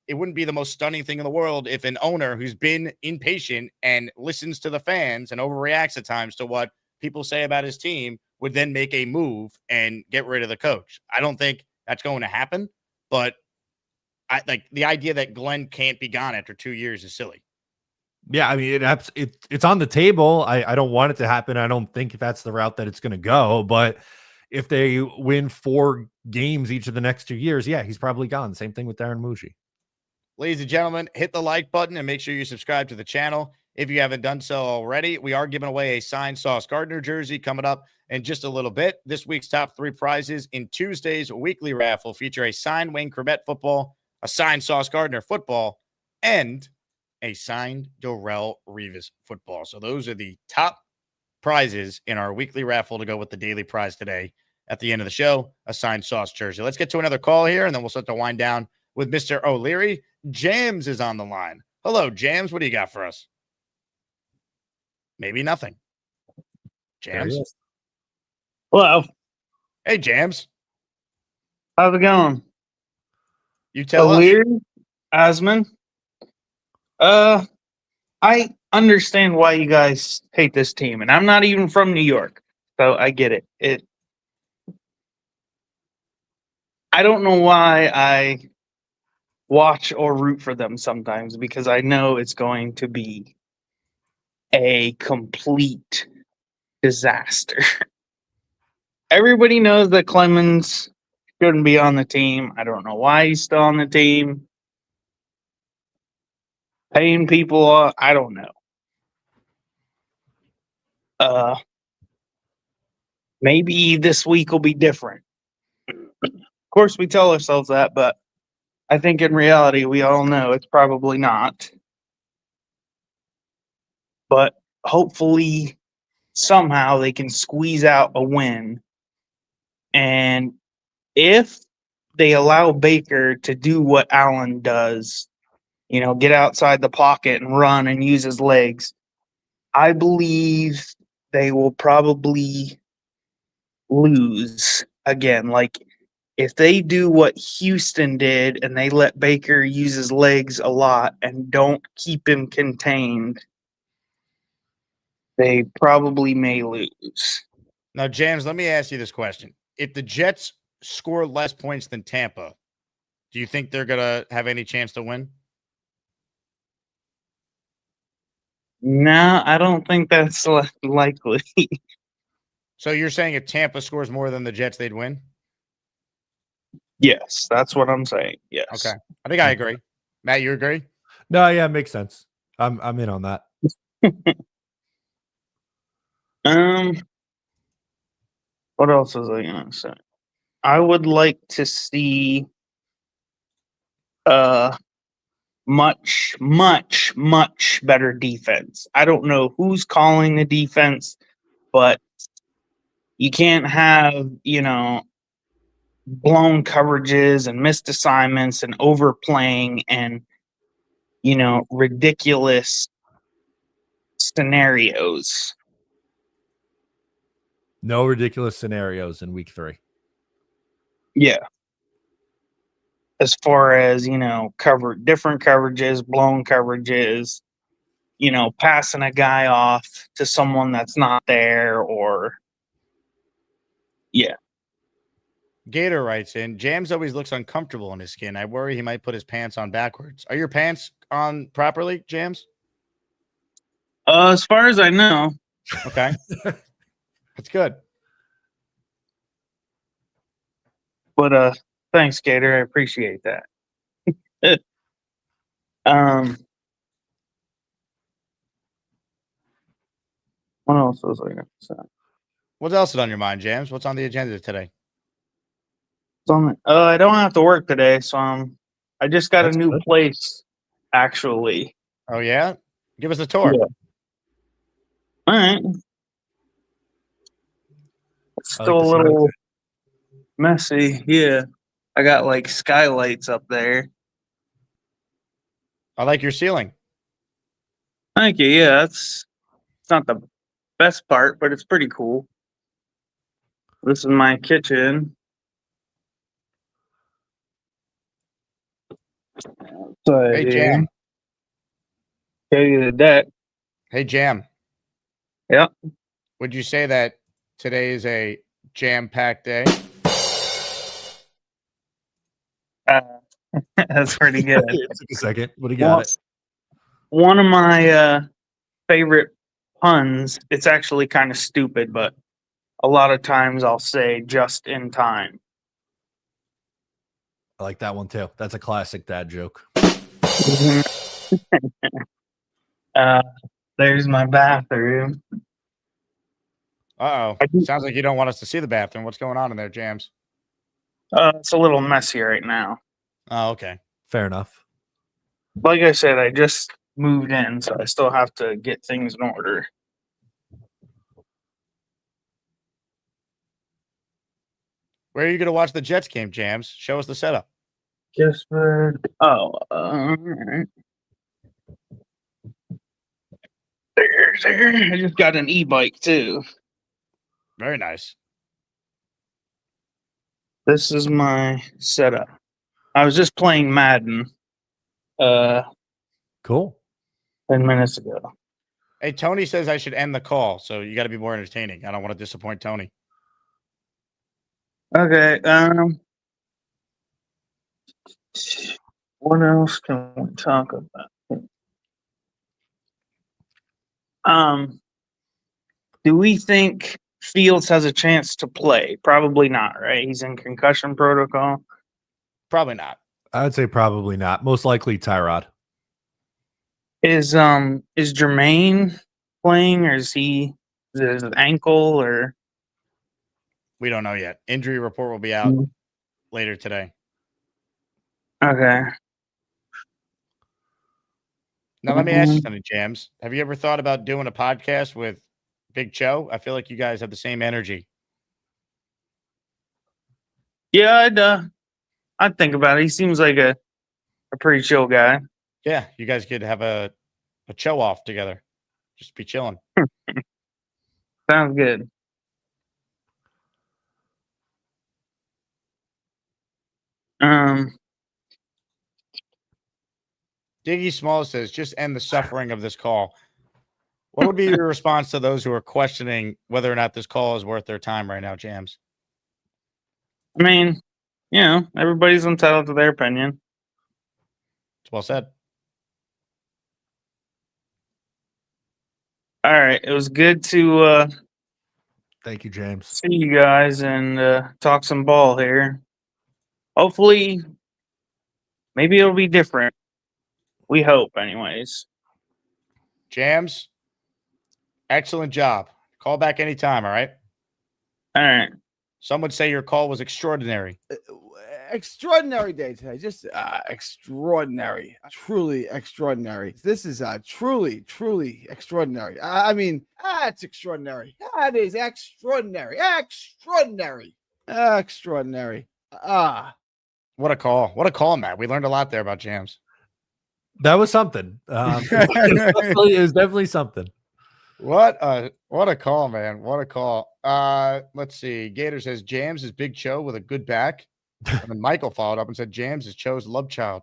it wouldn't be the most stunning thing in the world if an owner who's been impatient and listens to the fans and overreacts at times to what people say about his team would then make a move and get rid of the coach. I don't think that's going to happen, but I like the idea that Glenn can't be gone after 2 years is silly. Yeah, I mean, it's on the table. I don't want it to happen. I don't think that's the route that it's going to go. But if they win 4 games each of the next 2 years, yeah, he's probably gone. Same thing with Darren Muji. Ladies and gentlemen, hit the like button and make sure you subscribe to the channel. If you haven't done so already, we are giving away a signed Sauce Gardner jersey coming up in just a little bit. This week's top 3 prizes in Tuesday's weekly raffle feature a signed Wayne Corbett football, a signed Sauce Gardner football, and a signed Darrelle Revis football. So those are the top prizes in our weekly raffle to go with the daily prize today. At the end of the show, a signed Sauce jersey. Let's get to another call here, and then we'll start to wind down with Mr. O'Leary. James is on the line. Hello, James. What do you got for us? Maybe nothing. James? Hello. Hey, James. How's it going? You tell O'Leary? us. Asman? I understand why you guys hate this team, and I'm not even from New York, so I get it. I don't know why I watch or root for them sometimes, because I know it's going to be a complete disaster. Everybody knows that Clemons shouldn't be on the team. I don't know why he's still on the team. Paying people, I don't know. Maybe this week will be different. Of course, we tell ourselves that, but I think in reality, we all know it's probably not. But hopefully, somehow they can squeeze out a win. And if they allow Baker to do what Allen does, get outside the pocket and run and use his legs, I believe they will probably lose again. Like, if they do what Houston did and they let Baker use his legs a lot and don't keep him contained, they probably may lose. Now, James, let me ask you this question. If the Jets score less points than Tampa, do you think they're going to have any chance to win? No, I don't think that's likely. So you're saying if Tampa scores more than the Jets, they'd win? Yes, that's what I'm saying. Yes. Okay. I think I agree. Matt, you agree? No, yeah, it makes sense. I'm in on that. What else was I gonna say? I would like to see much, much, much better defense. I don't know who's calling the defense, but you can't have, blown coverages and missed assignments and overplaying and, ridiculous scenarios. No ridiculous scenarios in week 3. Yeah. As far as, different coverages, blown coverages, passing a guy off to someone that's not there, or yeah. Gator writes in, Jams always looks uncomfortable in his skin. I worry he might put his pants on backwards. Are your pants on properly, Jams? As far as I know. Okay. That's good. But thanks, Gator. I appreciate that. What else was I gonna say? What else is on your mind, Jams? What's on the agenda today? I don't have to work today, so I just got That's a new good. place, actually. Oh, yeah? Give us a tour. Yeah. All right. It's I like still the a sound of little it. messy. Yeah. I got like skylights up there. I like your ceiling. Thank you. Yeah, it's not the best part, but it's pretty cool. This is my kitchen. So Hey, here, Jam. show you the deck. Hey, Jam. Yep. Would you say that today is a jam-packed day? Uh, that's pretty good. It took a second, but he got it. One of my favorite puns, it's actually kind of stupid, but a lot of times I'll say just in time. I like that one too. That's a classic dad joke. uh, there's my bathroom. Uh-oh. Sounds like you don't want us to see the bathroom. What's going on in there, Jams? It's a little messy right now. Oh, okay. Fair enough. Like I said, I just moved in, so I still have to get things in order. Where are you going to watch the Jets game, Jams? Show us the setup. Just for all right. There. I just got an e-bike too. Very nice. This is my setup. I was just playing Madden Cool. 10 minutes ago. Hey, Tony says I should end the call, so you got to be more entertaining. I don't want to disappoint Tony. Okay, what else can we talk about? Do we think Fields has a chance to play? Probably not, right? He's in concussion protocol. Probably not. I would say probably not. Most likely Tyrod. Is Jermaine playing, or is it his ankle, or We don't know yet. Injury report will be out later today. okay. Now, let me ask you something, Jams. Have you ever thought about doing a podcast with Big Cho? I feel like you guys have the same energy. Yeah, I'd think about it. He seems like a pretty chill guy. Yeah, you guys could have a Cho off together. Just be chilling. Sounds good. Diggy Small says, just end the suffering of this call. What would be your response to those who are questioning whether or not this call is worth their time right now, Jams? I mean, everybody's entitled to their opinion. It's well said. All right, it was good to Thank you, James. see you guys and talk some ball here. Hopefully, maybe it'll be different. We hope, anyways. Jams, excellent job. Call back anytime, all right? All right. Some would say your call was extraordinary. Extraordinary day today. Just extraordinary. Truly extraordinary. This is truly, truly extraordinary. I mean, it's extraordinary. That is extraordinary. Extraordinary. Extraordinary. What a call. What a call, Matt. We learned a lot there about Jams. That was something. It was definitely something. What a call, man. What a call. Let's see. Gator says Jams is Big Cho with a good back. And then Michael followed up and said Jams is Cho's love child.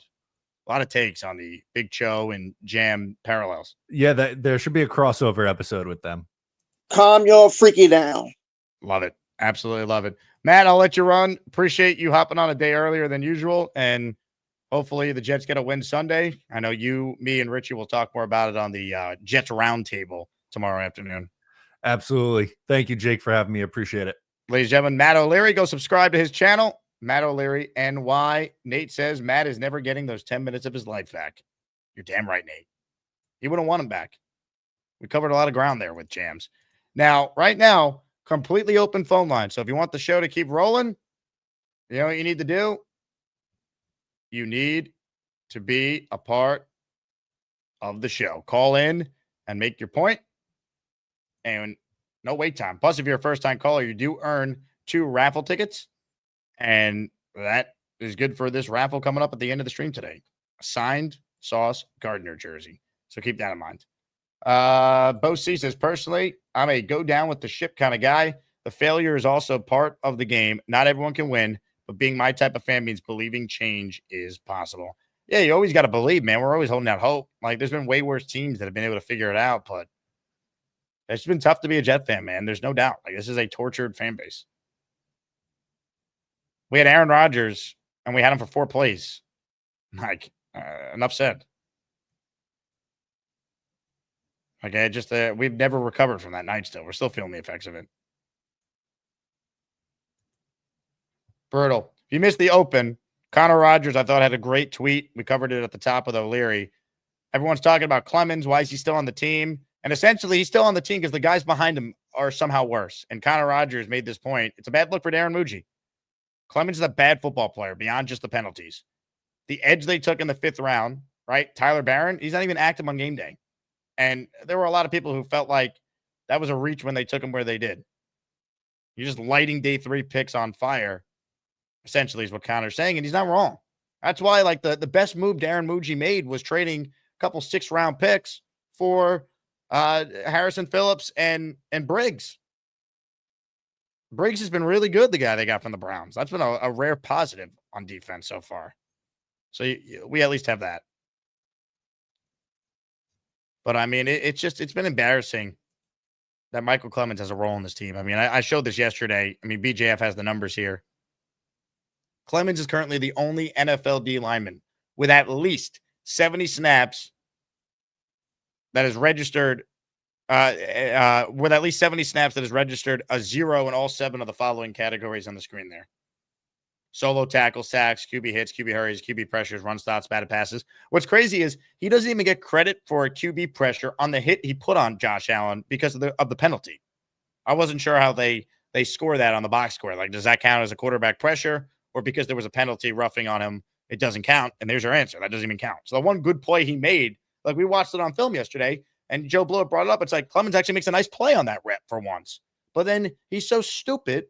A lot of takes on the Big Cho and Jam parallels. Yeah, there should be a crossover episode with them. Calm your freaky down. Love it. Absolutely love it. Matt, I'll let you run. Appreciate you hopping on a day earlier than usual. And hopefully the Jets get a win Sunday. I know you, me, and Richie will talk more about it on the Jets roundtable tomorrow afternoon. Absolutely. Thank you, Jake, for having me. Appreciate it. Ladies and gentlemen, Matt O'Leary, go subscribe to his channel. Matt O'Leary, NY. Nate says Matt is never getting those 10 minutes of his life back. You're damn right, Nate. He wouldn't want him back. We covered a lot of ground there with Jams. Now, right now, completely open phone line. So if you want the show to keep rolling, you know what you need to do? You need to be a part of the show. Call in and make your point. and no wait time. Plus, if you're a first-time caller, you do earn 2 raffle tickets, and that is good for this raffle coming up at the end of the stream today. A signed Sauce Gardner jersey. So keep that in mind. Bo C says, personally, I'm a go down with the ship kind of guy. The failure is also part of the game. Not everyone can win, but being my type of fan means believing change is possible. Yeah, you always got to believe, man. We're always holding out hope. Like, there's been way worse teams that have been able to figure it out, but it's been tough to be a Jet fan, man. There's no doubt. Like, this is a tortured fan base. We had Aaron Rodgers, and we had him for 4 plays. Like, enough said. Okay, just we've never recovered from that night still. We're still feeling the effects of it. Brutal. If you missed the open, Connor Rogers, I thought, had a great tweet. We covered it at the top with O'Leary. Everyone's talking about Clemons. Why is he still on the team? And essentially, he's still on the team because the guys behind him are somehow worse. And Connor Rogers made this point. It's a bad look for Darren Muji. Clemons is a bad football player beyond just the penalties. The edge they took in the 5th round, right? Tyler Barron, he's not even active on game day. And there were a lot of people who felt like that was a reach when they took him where they did. You're just lighting day 3 picks on fire, essentially, is what Connor's saying, and he's not wrong. That's why, like, the best move Darren Muji made was trading a couple 6th-round picks for Harrison Phillips and Briggs. Briggs has been really good, the guy they got from the Browns. That's been a rare positive on defense so far. So we at least have that. But, I mean, it's been embarrassing that Michael Clemons has a role in this team. I mean, I showed this yesterday. I mean, BJF has the numbers here. Clemons is currently the only NFL D lineman with at least 70 snaps that is registered, with at least 70 snaps that is registered a 0 in all 7 of the following categories on the screen there. Solo tackles, sacks, QB hits, QB hurries, QB pressures, run stops, batted passes. What's crazy is he doesn't even get credit for a QB pressure on the hit he put on Josh Allen because of the penalty. I wasn't sure how they score that on the box score. Like, does that count as a quarterback pressure, or because there was a penalty roughing on him, it doesn't count? And there's your answer. That doesn't even count. So the one good play he made, like we watched it on film yesterday, and Joe Blewett brought it up. It's like Clemons actually makes a nice play on that rep for once. But then he's so stupid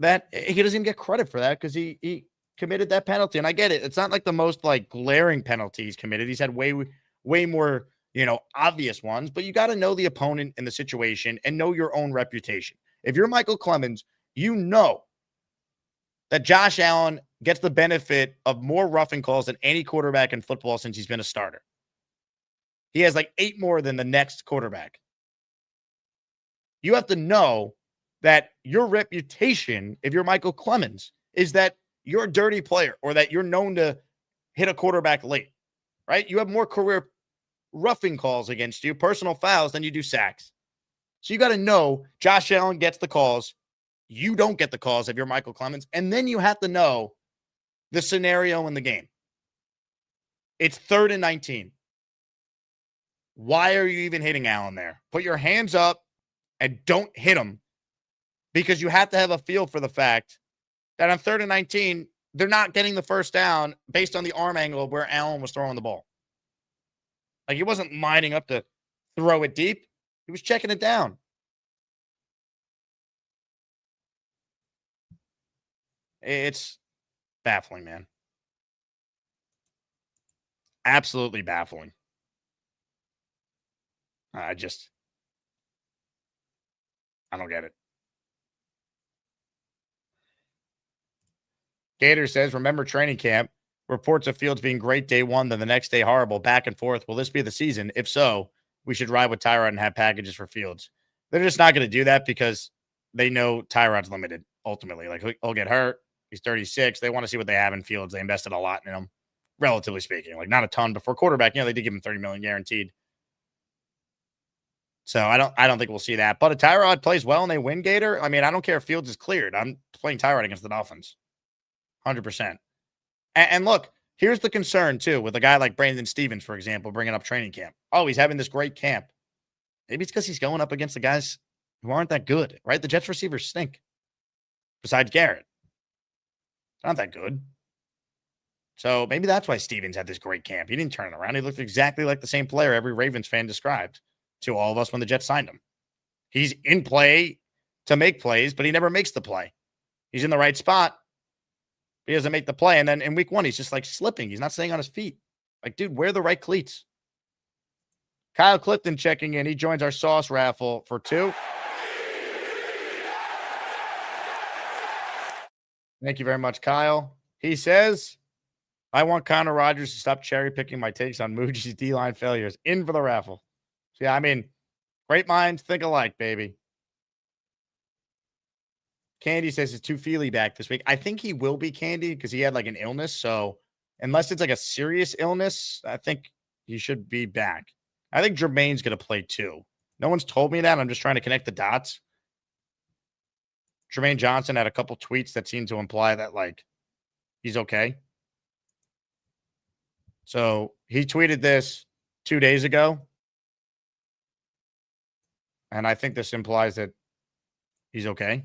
that he doesn't even get credit for that because he committed that penalty. And I get it. It's not like the most like glaring penalties committed. He's had way more, obvious ones, but you got to know the opponent and the situation and know your own reputation. If you're Michael Clemons, you know that Josh Allen gets the benefit of more roughing calls than any quarterback in football since he's been a starter. He has like 8 more than the next quarterback. You have to know that your reputation, if you're Michael Clemons, is that you're a dirty player or that you're known to hit a quarterback late, right? You have more career roughing calls against you, personal fouls, than you do sacks. So you got to know Josh Allen gets the calls. You don't get the calls if you're Michael Clemons. And then you have to know the scenario in the game. It's 3rd and 19. Why are you even hitting Allen there? Put your hands up and don't hit him, because you have to have a feel for the fact that on 3rd and 19, they're not getting the first down based on the arm angle of where Allen was throwing the ball. Like, he wasn't lining up to throw it deep. He was checking it down. It's baffling, man. Absolutely baffling. I don't get it. Gator says, remember training camp, reports of Fields being great day 1, then the next day horrible, back and forth. Will this be the season? If so, we should ride with Tyrod and have packages for Fields. They're just not going to do that because they know Tyrod's limited, ultimately. Like, he'll get hurt. He's 36. They want to see what they have in Fields. They invested a lot in him, relatively speaking. Like, not a ton before quarterback. They did give him $30 million guaranteed. So I don't think we'll see that. But if Tyrod plays well and they win, Gator, I mean, I don't care if Fields is cleared. I'm playing Tyrod against the Dolphins. 100%. And look, here's the concern, too, with a guy like Brandon Stevens, for example, bringing up training camp. Oh, he's having this great camp. Maybe it's because he's going up against the guys who aren't that good, right? The Jets receivers stink. Besides Garrett. Not that good. So maybe that's why Stevens had this great camp. He didn't turn it around. He looked exactly like the same player every Ravens fan described to all of us when the Jets signed him. He's in play to make plays, but he never makes the play. He's in the right spot. He doesn't make the play. And then in week 1, he's just like slipping. He's not staying on his feet. Like, dude, wear the right cleats. Kyle Clifton checking in. He joins our sauce raffle for 2. Thank you very much, Kyle. He says, I want Connor Rogers to stop cherry picking my takes on Muji's D-line failures. In for the raffle. So, yeah, I mean, great minds think alike, baby. Candy says it's too feely back this week. I think he will be, Candy, because he had like an illness. So unless it's like a serious illness, I think he should be back. I think Jermaine's going to play too. No one's told me that. I'm just trying to connect the dots. Jermaine Johnson had a couple tweets that seemed to imply that like he's okay. So he tweeted this 2 days ago. And I think this implies that he's okay.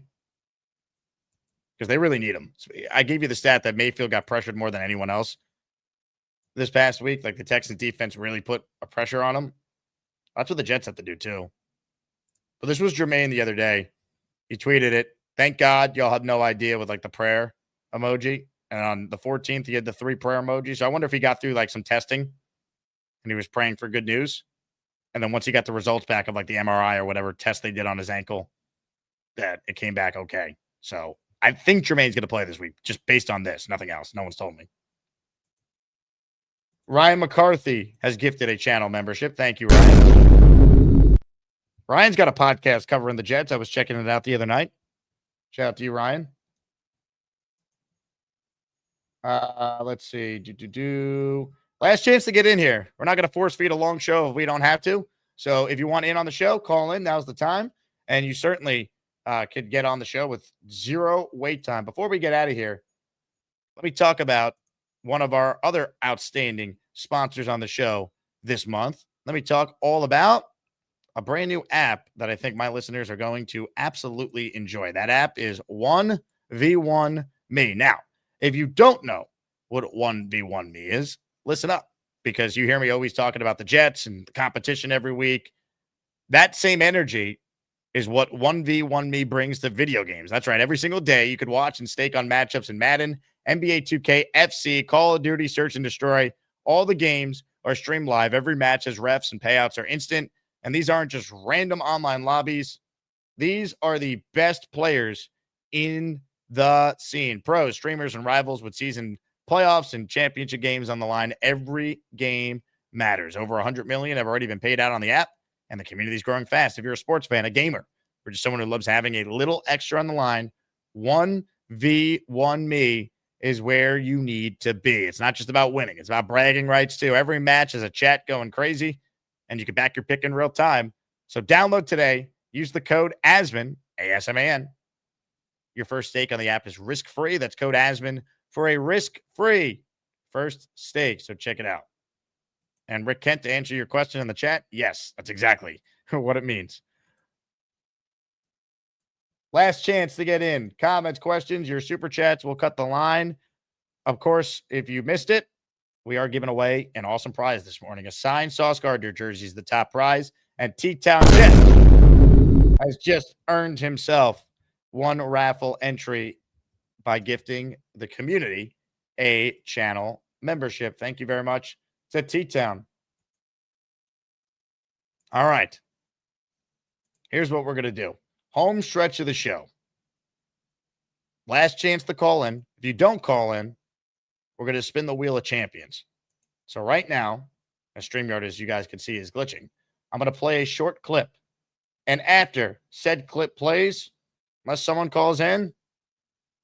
Because they really need him. So I gave you the stat that Mayfield got pressured more than anyone else this past week. Like the Texans defense really put a pressure on him. That's what the Jets have to do too. But this was Jermaine the other day. He tweeted it. Thank God y'all had no idea with like the prayer emoji. And on the 14th, he had the 3 prayer emojis. So I wonder if he got through like some testing and he was praying for good news. And then once he got the results back of like the MRI or whatever test they did on his ankle, that it came back okay. So I think Jermaine's going to play this week, just based on this. Nothing else. No one's told me. Ryan McCarthy has gifted a channel membership. Thank you, Ryan. Ryan's got a podcast covering the Jets. I was checking it out the other night. Shout out to you, Ryan. Let's see. Last chance to get in here. We're not going to force feed a long show if we don't have to. So if you want in on the show, call in. Now's the time. And you certainly could get on the show with 0 wait time. Before we get out of here, let me talk about one of our other outstanding sponsors on the show this month. Let me talk all about a brand new app that I think my listeners are going to absolutely enjoy. That app is 1v1me. Now, if you don't know what 1v1me is, listen up, because you hear me always talking about the Jets and the competition every week. That same energy is what 1v1me brings to video games. That's right. Every single day you could watch and stake on matchups in Madden, NBA 2K, FC, Call of Duty, Search and Destroy. All the games are streamed live. Every match has refs and payouts are instant. And these aren't just random online lobbies. These are the best players in the scene. Pros, streamers, and rivals with season playoffs and championship games on the line. Every game matters. Over 100 million have already been paid out on the app. And the community is growing fast. If you're a sports fan, a gamer, or just someone who loves having a little extra on the line, 1v1me is where you need to be. It's not just about winning. It's about bragging rights, too. Every match is a chat going crazy, and you can back your pick in real time. So download today. Use the code ASMAN, A-S-M-A-N. Your first stake on the app is risk-free. That's code ASMAN for a risk-free first stake. So check it out. And Rick Kent, to answer your question in the chat, yes, that's exactly what it means. Last chance to get in. Comments, questions, your super chats. We'll cut the line. Of course, if you missed it, we are giving away an awesome prize this morning. A signed Sauce Gardner jersey is the top prize. And T-Town Jet has just earned himself one raffle entry by gifting the community a channel membership. Thank you very much to T-Town. All right. Here's what we're going to do. Home stretch of the show. Last chance to call in. If you don't call in, we're going to spin the wheel of champions. So right now, as StreamYard, as you guys can see, is glitching. I'm going to play a short clip. And after said clip plays, unless someone calls in,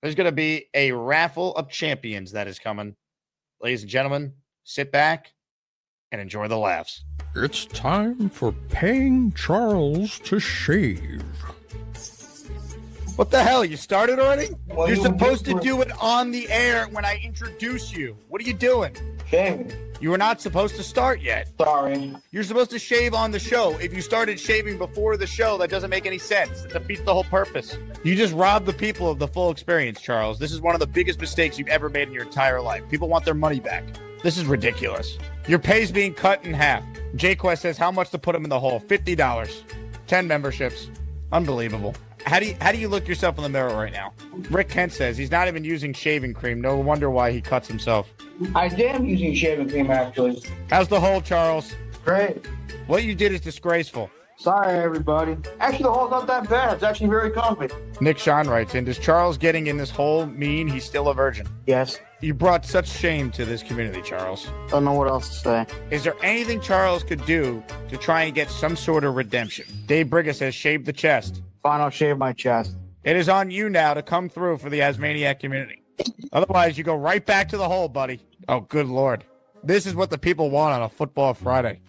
there's going to be a raffle of champions that is coming. Ladies and gentlemen, sit back and enjoy the laughs. It's time for paying Charles to shave. What the hell? You started already? You're supposed to do it on the air when I introduce you. What are you doing? Okay. You were not supposed to start yet. Sorry. You're supposed to shave on the show. If you started shaving before the show, that doesn't make any sense. It defeats the whole purpose. You just robbed the people of the full experience, Charles. This is one of the biggest mistakes you've ever made in your entire life. People want their money back. This is ridiculous. Your pay's being cut in half. J-Quest says how much to put him in the hole. $50. 10 memberships. Unbelievable. How do you look yourself in the mirror right now? Rick Kent says he's not even using shaving cream. No wonder why he cuts himself. I am using shaving cream, actually. How's the hole, Charles? Great. What you did is disgraceful. Sorry, everybody. Actually, the hole's not that bad. It's actually very comfy. Nick Sean writes in, does Charles getting in this hole mean he's still a virgin? Yes. You brought such shame to this community, Charles. Don't know what else to say. Is there anything Charles could do to try and get some sort of redemption? Dave Brigga says, shave the chest. Fine, I'll shave my chest. It is on you now to come through for the Asmaniac community. Otherwise, you go right back to the hole, buddy. Oh, good Lord. This is what the people want on a football Friday.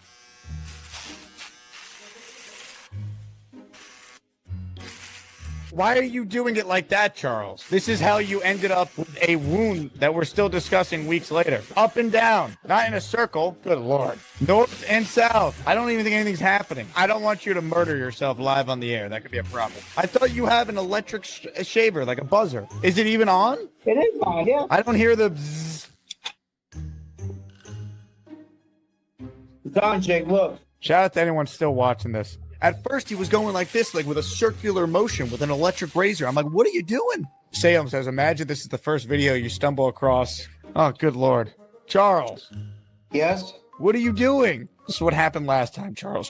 Why are you doing it like that, Charles? This is how you ended up with a wound that we're still discussing weeks later. Up and down, not in a circle. Good Lord. North and south. I don't even think anything's happening. I don't want you to murder yourself live on the air. That could be a problem. I thought you have an electric shaver, like a buzzer. Is it even on? It is on, yeah. I don't hear the bzzz. It's on, Jake. Look. Shout out to anyone still watching this. At first, he was going like this, like with a circular motion with an electric razor. I'm like, what are you doing? Salem says, imagine this is the first video you stumble across. Oh, good Lord. Charles. Yes? What are you doing? This is what happened last time Charles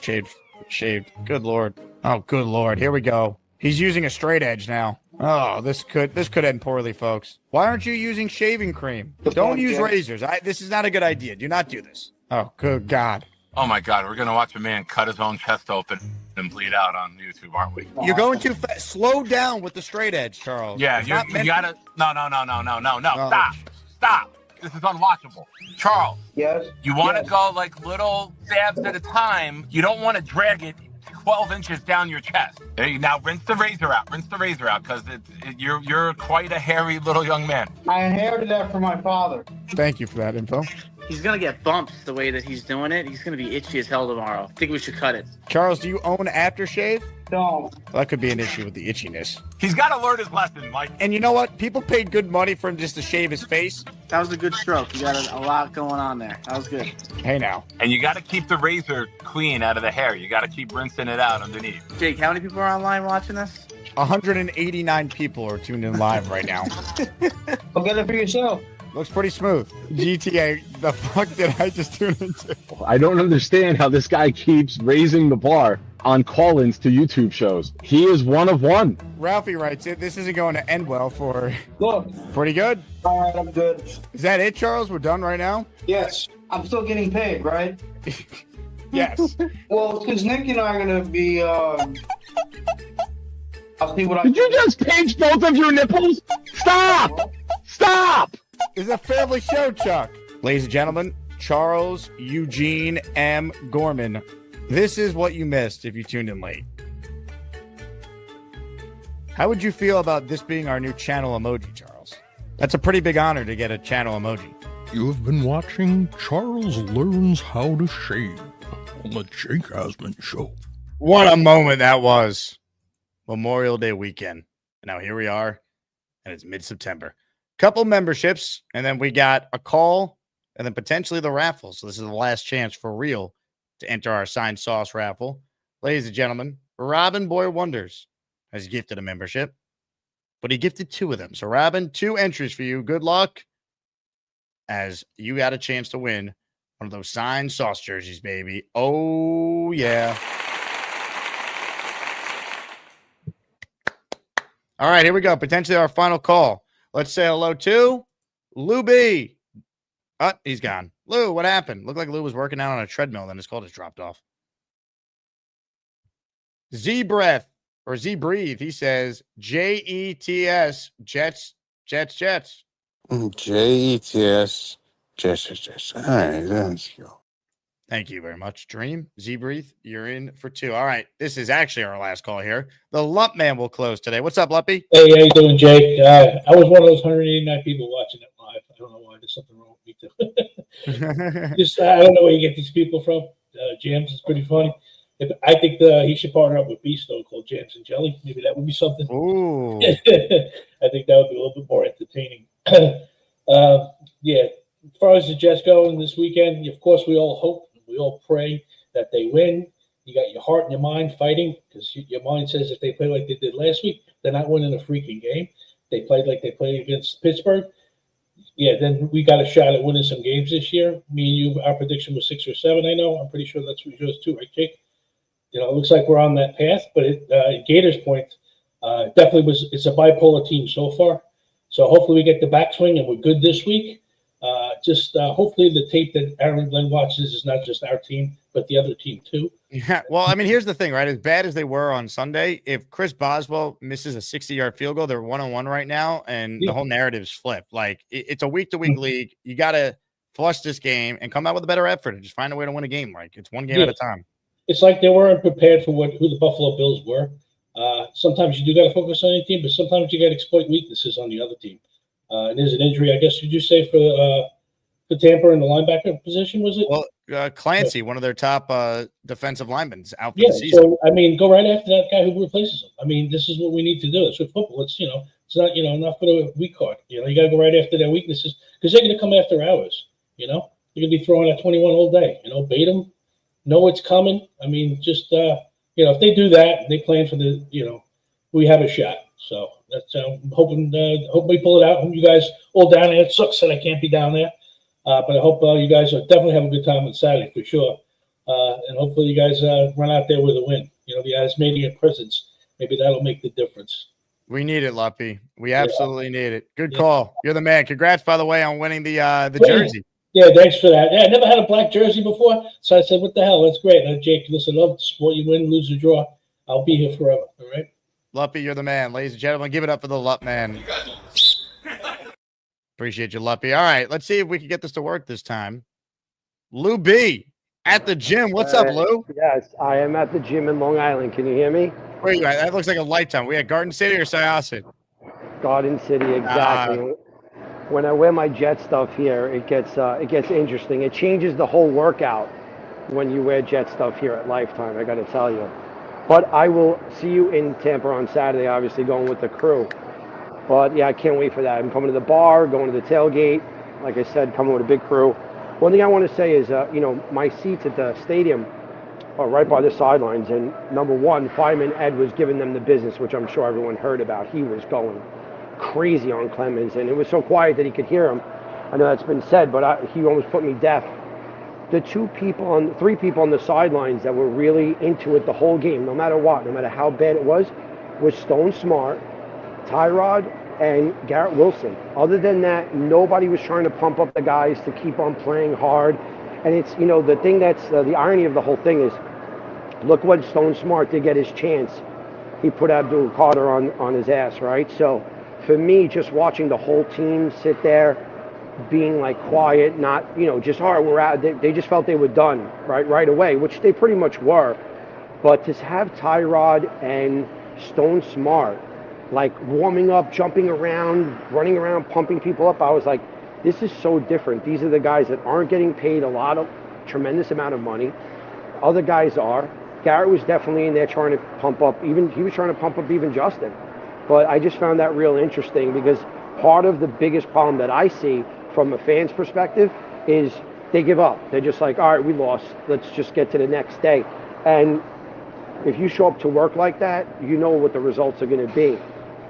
shaved. Good Lord. Oh, good Lord. Here we go. He's using a straight edge now. Oh, this could end poorly, folks. Why aren't you using shaving cream? Don't use razors. This is not a good idea. Do not do this. Oh, good God. Oh my God, we're gonna watch a man cut his own chest open and bleed out on YouTube, aren't we? You're going too fast. Slow down with the straight edge, Charles. Yeah, you gotta. No. Stop. This is unwatchable. Charles. Yes. You want to go like little stabs at a time. You don't want to drag it 12 inches down your chest. There you now rinse the razor out. Because you're quite a hairy little young man. I inherited that from my father. Thank you for that info. He's going to get bumps the way that he's doing it. He's going to be itchy as hell tomorrow. I think we should cut it. Charles, do you own aftershave? No. Well, that could be an issue with the itchiness. He's got to learn his lesson, Mike. And you know what? People paid good money for him just to shave his face. That was a good stroke. You got a lot going on there. That was good. Hey, now. And you got to keep the razor clean out of the hair. You got to keep rinsing it out underneath. Jake, how many people are online watching this? 189 people are tuned in live right now. Go get it for yourself. Looks pretty smooth. GTA, the fuck did I just tune into? I don't understand how this guy keeps raising the bar on call-ins to YouTube shows. He is one of one. Ralphie writes it. This isn't going to end well for... Look. Pretty good? All right, I'm good. Is that it, Charles? We're done right now? Yes. I'm still getting paid, right? Yes. Well, because Nick and I are going to be... I'll see what I... Did you just pinch both of your nipples? Stop! Stop! It's a family show, Chuck. Ladies and gentlemen, Charles Eugene M. Gorman. This is what you missed if you tuned in late. How would you feel about this being our new channel emoji, Charles? That's a pretty big honor to get a channel emoji. You have been watching Charles Learns How to Shave on the Jake Asman Show. What a moment that was. Memorial Day weekend. Now here we are, and it's mid-September. Couple memberships, and then we got a call, and then potentially the raffle. So this is the last chance for real to enter our signed sauce raffle. Ladies and gentlemen, Robin Boy Wonders has gifted a membership, but he gifted 2 of them. So Robin, 2 entries for you. Good luck, as you got a chance to win one of those signed sauce jerseys, baby. Oh, yeah. All right, here we go. Potentially our final call. Let's say hello to Lou B. Oh, he's gone. Lou, what happened? Looked like Lou was working out on a treadmill, then his call just dropped off. Z-Breath, or Z-Breathe, he says, Jets, Jets, Jets. Jets, Jets. All right, let's go. Thank you very much, Dream. Z-Breathe, you're in for 2. All right, this is actually our last call here. The Lump Man will close today. What's up, Lumpy? Hey, how you doing, Jake? I was one of those 189 people watching it live. I don't know why. There's something wrong with me, too. Just I don't know where you get these people from. Jams is pretty funny. I think he should partner up with Beast though, called Jams and Jelly. Maybe that would be something. Ooh. I think that would be a little bit more entertaining. Yeah, as far as the Jets go in this weekend, of course, we all hope, we all pray that they win. You got your heart and your mind fighting because your mind says if they play like they did last week, they're not winning a freaking game. They played like they played against Pittsburgh. Yeah, then we got a shot at winning some games this year. Me and you, our prediction was 6 or 7. I know. I'm pretty sure that's what yours too, right, Jake? You know, it looks like we're on that path. But Gators' point, definitely it's a bipolar team so far. So hopefully we get the backswing and we're good this week. Hopefully the tape that Aaron Glenn watches is not just our team, but the other team too. Yeah. Well, I mean, here's the thing, right? As bad as they were on Sunday, if Chris Boswell misses a 60-yard field goal, they're 1-1 right now, and the whole narrative's flipped. Like it's a week-to-week league. You got to flush this game and come out with a better effort and just find a way to win a game. Like it's one game at a time. It's like they weren't prepared for who the Buffalo Bills were. Sometimes you do got to focus on your team, but sometimes you got to exploit weaknesses on the other team. And there's an injury, I guess. Did you say for Tampa in the linebacker position? Was it? Well, Clancy, one of their top defensive linemen, is out for the season. So I mean, go right after that guy who replaces him. I mean, this is what we need to do. It's with football. It's it's not not for the weak card. You got to go right after their weaknesses because they're going to come after ours. They're going to be throwing at 21 all day. Bait them. Know it's coming. I mean, just if they do that, they plan for the we have a shot. So that's I'm hoping we pull it out. Hope you guys all down there. It sucks that I can't be down there, but I hope you guys will definitely have a good time on Saturday for sure. And hopefully you guys run out there with a win. The Asmanian presence, maybe that'll make the difference. We need it, Luppy. We absolutely need it. Good call. You're the man. Congrats, by the way, on winning the jersey. Yeah, thanks for that. Yeah, I never had a black jersey before, so I said, what the hell? That's great. Jake, listen, love to support you, win, lose, or draw. I'll be here forever, all right? Luppy, you're the man. Ladies and gentlemen, give it up for the Lupp man. Appreciate you, Luppy. All right, let's see if we can get this to work this time. Lou B at the gym. What's up, Lou? Yes, I am at the gym in Long Island. Can you hear me? Where are you at? That looks like a lifetime. We at Garden City or Syosset? Garden City, exactly. When I wear my Jet stuff here, it gets interesting. It changes the whole workout when you wear Jet stuff here at Lifetime, I got to tell you. But I will see you in Tampa on Saturday, obviously going with the crew. But yeah, I can't wait for that. I'm coming to the bar, going to the tailgate. Like I said, coming with a big crew. One thing I want to say is, my seats at the stadium are right by the sidelines. And number one, Fireman Ed was giving them the business, which I'm sure everyone heard about. He was going crazy on Clemons, and it was so quiet that he could hear him. I know that's been said, but he almost put me deaf. The three people on the sidelines that were really into it the whole game, no matter what, no matter how bad it was Stone Smart, Tyrod, and Garrett Wilson. Other than that, nobody was trying to pump up the guys to keep on playing hard. And it's, the thing that's the irony of the whole thing is, look what Stone Smart did get his chance. He put Abdul Carter on his ass, right? So for me, just watching the whole team sit there, being like quiet, not, just, all right, we're out. They just felt they were done right away, which they pretty much were. But to have Tyrod and Stone Smart, like warming up, jumping around, running around, pumping people up, I was like, this is so different. These are the guys that aren't getting paid tremendous amount of money. Other guys are. Garrett was definitely in there trying to pump up, he was trying to pump up even Justin. But I just found that real interesting because part of the biggest problem that I see from a fan's perspective is they give up. They're just like, all right, we lost. Let's just get to the next day. And if you show up to work like that, you know what the results are going to be.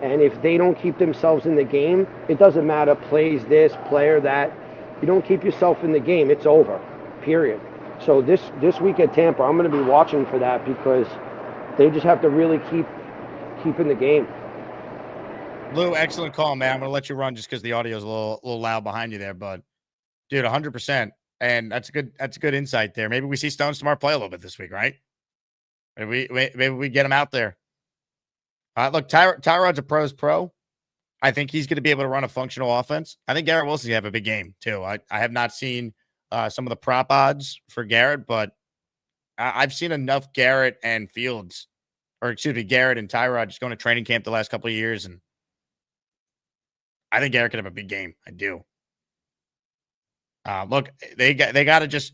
And if they don't keep themselves in the game, it doesn't matter, plays this, player that. You don't keep yourself in the game, it's over, period. So this week at Tampa, I'm going to be watching for that because they just have to really keep in the game. Lou, excellent call, man. I'm going to let you run just because the audio is a little loud behind you there, but dude, 100%. And that's a good insight there. Maybe we see Stone Smart play a little bit this week, right? Maybe we get him out there. Look, Tyrod's a pro's pro. I think he's going to be able to run a functional offense. I think Garrett Wilson's going to have a big game too. I have not seen some of the prop odds for Garrett, but I've seen enough Garrett and Garrett and Tyrod just going to training camp the last couple of years, and I think Garrett could have a big game. I do. Look, they got to just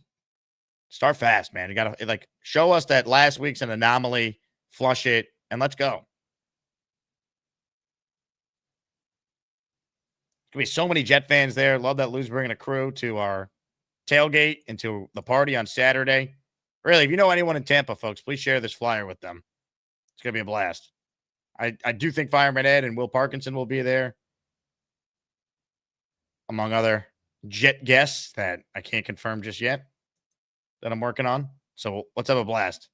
start fast, man. You got to like show us that last week's an anomaly, flush it, and let's go. Gonna be so many Jet fans there. Love that Lou's bringing a crew to our tailgate and to the party on Saturday. Really, if you know anyone in Tampa, folks, please share this flyer with them. It's gonna be a blast. I do think Fireman Ed and Will Parkinson will be there, among other Jet guests that I can't confirm just yet that I'm working on. So let's have a blast.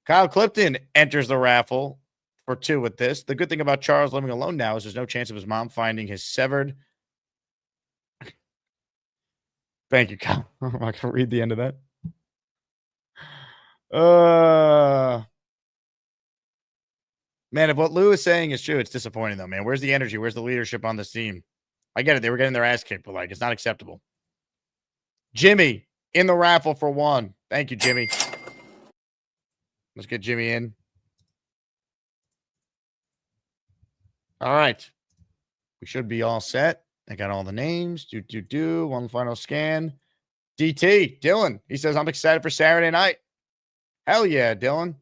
Kyle Clifton enters the raffle for 2 with this. The good thing about Charles living alone now is there's no chance of his mom finding his severed. Thank you, Kyle. I'm not going to read the end of that. Man, if what Lou is saying is true, it's disappointing, though, man. Where's the energy? Where's the leadership on this team? I get it. They were getting their ass kicked, but, like, it's not acceptable. Jimmy in the raffle for 1. Thank you, Jimmy. Let's get Jimmy in. All right. We should be all set. I got all the names. One final scan. DT, Dylan. He says, I'm excited for Saturday night. Hell yeah, Dylan.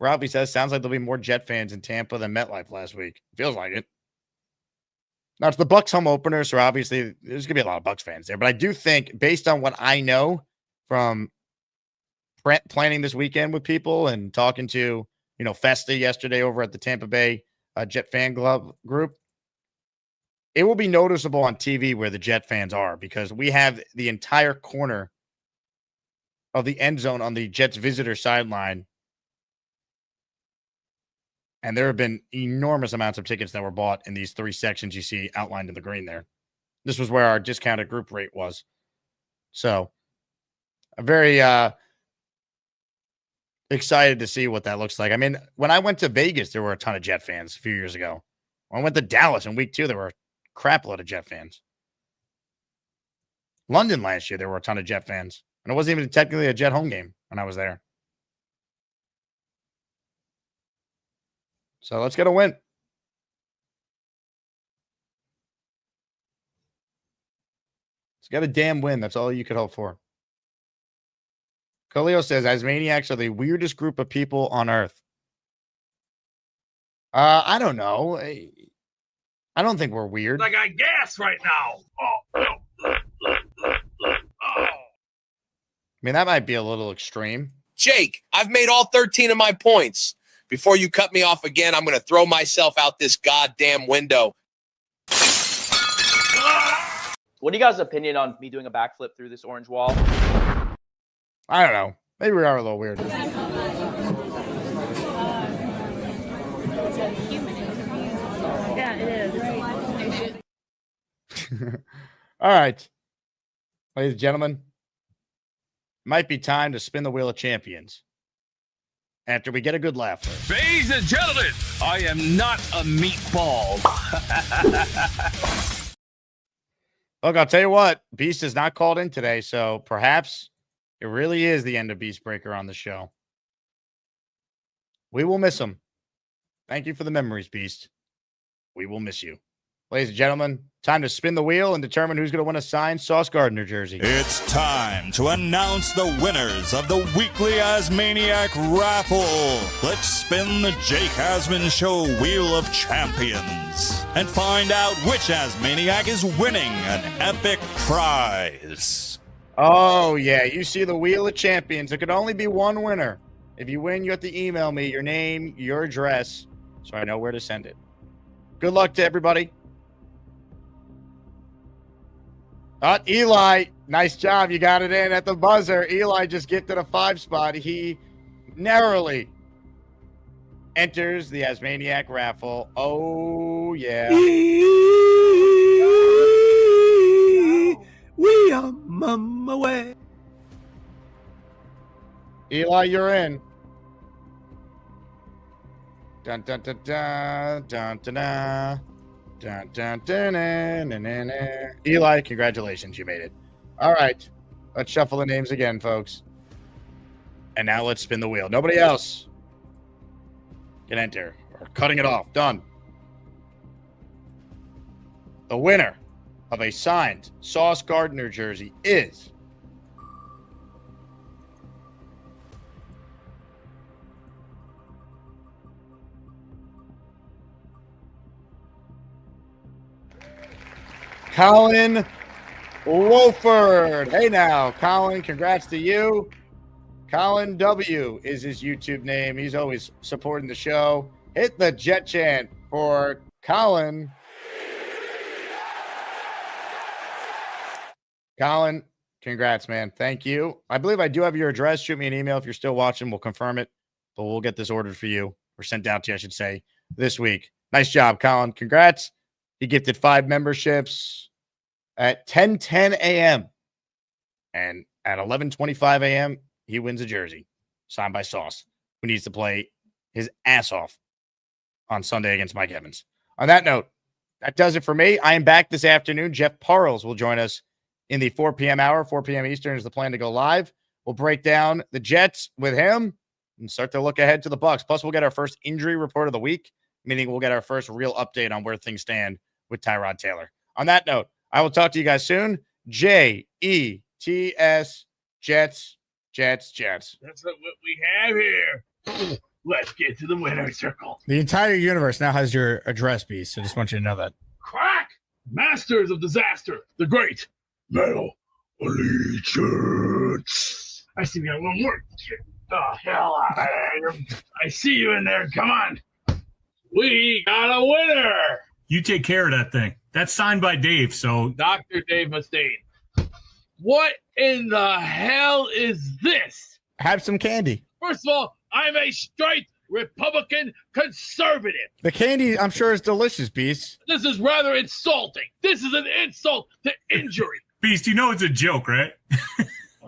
Robbie says, sounds like there'll be more Jet fans in Tampa than MetLife last week. Feels like it. Now, it's the Bucs home opener, so obviously there's going to be a lot of Bucs fans there. But I do think, based on what I know from planning this weekend with people and talking to, Festa yesterday over at the Tampa Bay Jet fan club group, it will be noticeable on TV where the Jet fans are because we have the entire corner of the end zone on the Jets visitor sideline. And there have been enormous amounts of tickets that were bought in these 3 sections you see outlined in the green there. This was where our discounted group rate was. So, a very excited to see what that looks like. I mean, when I went to Vegas, there were a ton of Jet fans a few years ago. When I went to Dallas in week 2, there were a crap load of Jet fans. London last year, there were a ton of Jet fans. And it wasn't even technically a Jet home game when I was there. So let's get a win. Let's get a damn win. That's all you could hope for. Khalil says, Asmaniacs are the weirdest group of people on earth. I don't know. I don't think we're weird. I got gas right now. I mean, that might be a little extreme. Jake, I've made all 13 of my points. Before you cut me off again, I'm going to throw myself out this goddamn window. What do you guys' opinion on me doing a backflip through this orange wall? I don't know. Maybe we are a little weird. Yeah, it is. All right. Ladies and gentlemen, might be time to spin the wheel of champions. After we get a good laugh. Ladies and gentlemen, I am not a meatball. Look, I'll tell you what, Beast is not called in today, so perhaps it really is the end of Beastbreaker on the show. We will miss him. Thank you for the memories, Beast. We will miss you. Ladies and gentlemen, time to spin the wheel and determine who's going to win a signed Sauce Gardner jersey. It's time to announce the winners of the weekly Asmaniac raffle. Let's spin the Jake Asman Show Wheel of Champions and find out which Asmaniac is winning an epic prize. Oh, yeah. You see the Wheel of Champions. There could only be one winner. If you win, you have to email me your name, your address, so I know where to send it. Good luck to everybody. Eli, nice job. You got it in at the buzzer. Eli just gifted a 5 spot. He narrowly enters the Asmaniac raffle. Oh, yeah. We are mama way. Eli, you're in. Dun, dun, dun, dun, dun, dun, dun. Dun, dun, dun, dun, dun, dun, dun. Eli, congratulations. You made it. All right. Let's shuffle the names again, folks. And now let's spin the wheel. Nobody else can enter. We're cutting it off. Done. The winner of a signed Sauce Gardner jersey is Colin Wolford. Hey now, Colin, congrats to you. Colin W is his YouTube name. He's always supporting the show. Hit the Jet chant for Colin. Colin, congrats, man. Thank you. I believe I do have your address. Shoot me an email if you're still watching. We'll confirm it, but we'll get this ordered for you, or sent down to you, I should say, this week. Nice job, Colin. Congrats. He gifted 5 memberships at 10:10 a.m. And at 11:25 a.m., he wins a jersey signed by Sauce, who needs to play his ass off on Sunday against Mike Evans. On that note, that does it for me. I am back this afternoon. Jeff Parles will join us in the 4 p.m. hour. 4 p.m. Eastern is the plan to go live. We'll break down the Jets with him and start to look ahead to the Bucs. Plus, we'll get our first injury report of the week, meaning we'll get our first real update on where things stand with Tyrod Taylor. On that note, I will talk to you guys soon. Jets, Jets, Jets, Jets. That's what we have here. Let's get to the winner's circle. The entire universe now has your address, Beast. I just want you to know that. Crack! Masters of disaster. The great Metal Allegiance. I see we got one more. Get the hell out of here. I see you in there. Come on. We got a winner. You take care of that thing. That's signed by Dave, so. Dr. Dave Mustaine. What in the hell is this? Have some candy. First of all, I'm a straight Republican conservative. The candy, I'm sure, is delicious, Beast. This is rather insulting. This is an insult to injury. Beast, you know it's a joke, right?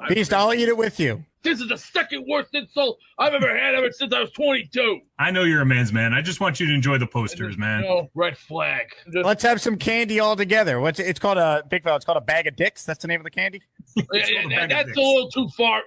Beast, I'll eat it with you. This is the second worst insult I've ever had ever since I was 22. I know you're a man's man. I just want you to enjoy the posters, man. No red flag. Let's have some candy all together. It's called a big fella. It's called a bag of dicks. That's the name of the candy. That's a little too far.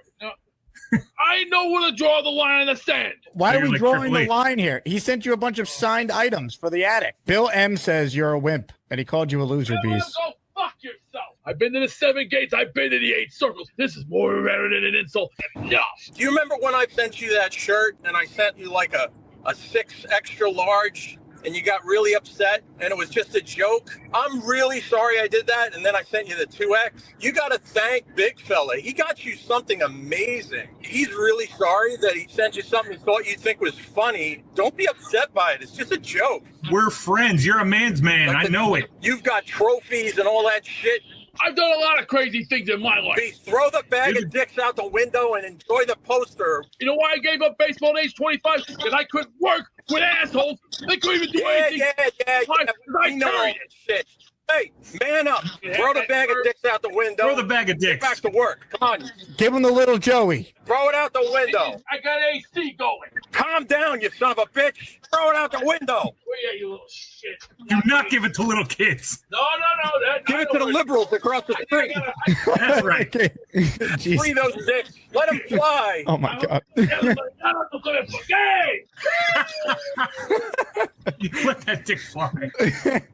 I know where to draw the line in the sand. Why are we drawing the line here? He sent you a bunch of signed items for the attic. Bill M says you're a wimp, and he called you a loser, Beast. Go fuck yourself. I've been to the 7 gates. I've been to the 8 circles. This is more better than an insult. Enough. Do you remember when I sent you that shirt and I sent you like a 6 extra large and you got really upset and it was just a joke? I'm really sorry I did that. And then I sent you the 2X. You got to thank Big Fella. He got you something amazing. He's really sorry that he sent you something he thought you'd think was funny. Don't be upset by it. It's just a joke. We're friends. You're a man's man. I know it. You've got trophies and all that shit. I've done a lot of crazy things in my life. Throw the bag of dicks out the window and enjoy the poster. You know why I gave up baseball at age 25? Because I couldn't work with assholes. They couldn't even do anything. Yeah. I know all that shit. Hey, man up. Throw the bag of dicks out the window. Throw the bag of dicks. Get back to work. Come on. Give him the little Joey. Throw it out the window. I got AC going. Calm down, you son of a bitch. Throw it out the window. Where are you, little shit? Do not give it to little kids. No. Give it to the liberals across the street. That's right. Free those dicks. Let them fly. Oh, my God. You let that dick fly.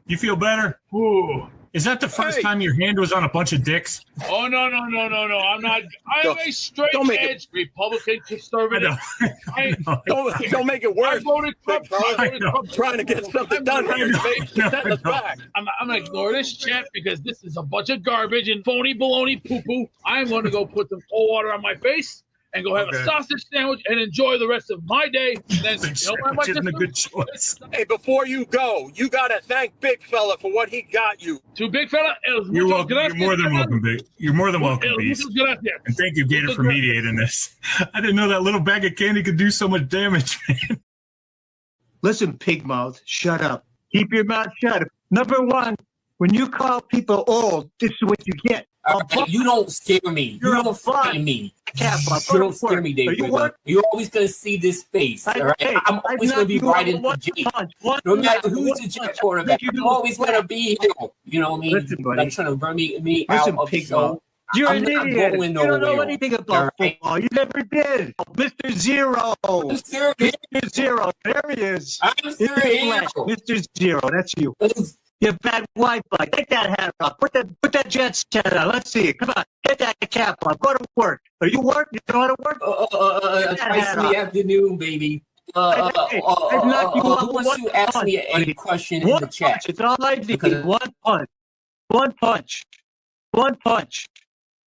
You feel better? Ooh. Is that the first time your hand was on a bunch of dicks? Oh, no. I'm not. I'm a straight edge Republican conservative. Don't make it worse. I voted Trump. I'm trying to get something done here. Send us back. I'm going to ignore this chat because this is a bunch of garbage and phony baloney poo-poo. I'm going to go put some cold water on my face and go have a sausage sandwich and enjoy the rest of my day. And then, isn't a good choice. Hey, before you go, you got to thank Big Fella for what he got you. To Big Fella? You're welcome. You're more than welcome, Big. You're more than welcome, Beast. And thank you, Gator, for mediating this. I didn't know that little bag of candy could do so much damage, man. Listen, pig mouth, shut up. Keep your mouth shut. Number one, when you call people old, this is what you get. You don't scare me. You don't scare me. You don't scare me, Dave. You're always going to see this face. All right? I'm always going to be right in the Jake. No matter who's the Jet quarterback, I'm always going to be here. You know what I mean? Like trying to run me out of the show. You're an idiot. You don't know anything about football. You never did. Mr. Zero. Mr. Zero. There he is. I'm Mr. Zero. That's you. You bad white boy. Take that hat off. Put that Jets hat on. Let's see it. Come on. Get that cap on. Go to work. Are you work? You know how to work? Twice in the afternoon, baby. I've knocked you off Who wants to ask me a question in the chat? Punch. It's all I need. One punch. One punch. One punch.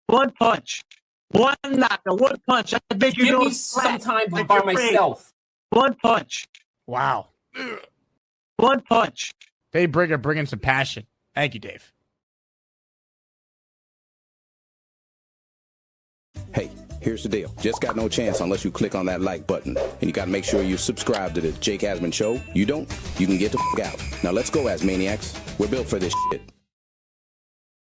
One punch. One knocker. One punch. I bet you Give know me some time by myself. One punch. Wow. One punch. Dave Brigger bringing some passion. Thank you, Dave. Hey, here's the deal. Just got no chance unless you click on that like button. And you got to make sure you subscribe to the Jake Asman Show. You don't, you can get the f*** out. Now let's go, Asmaniacs. We're built for this shit.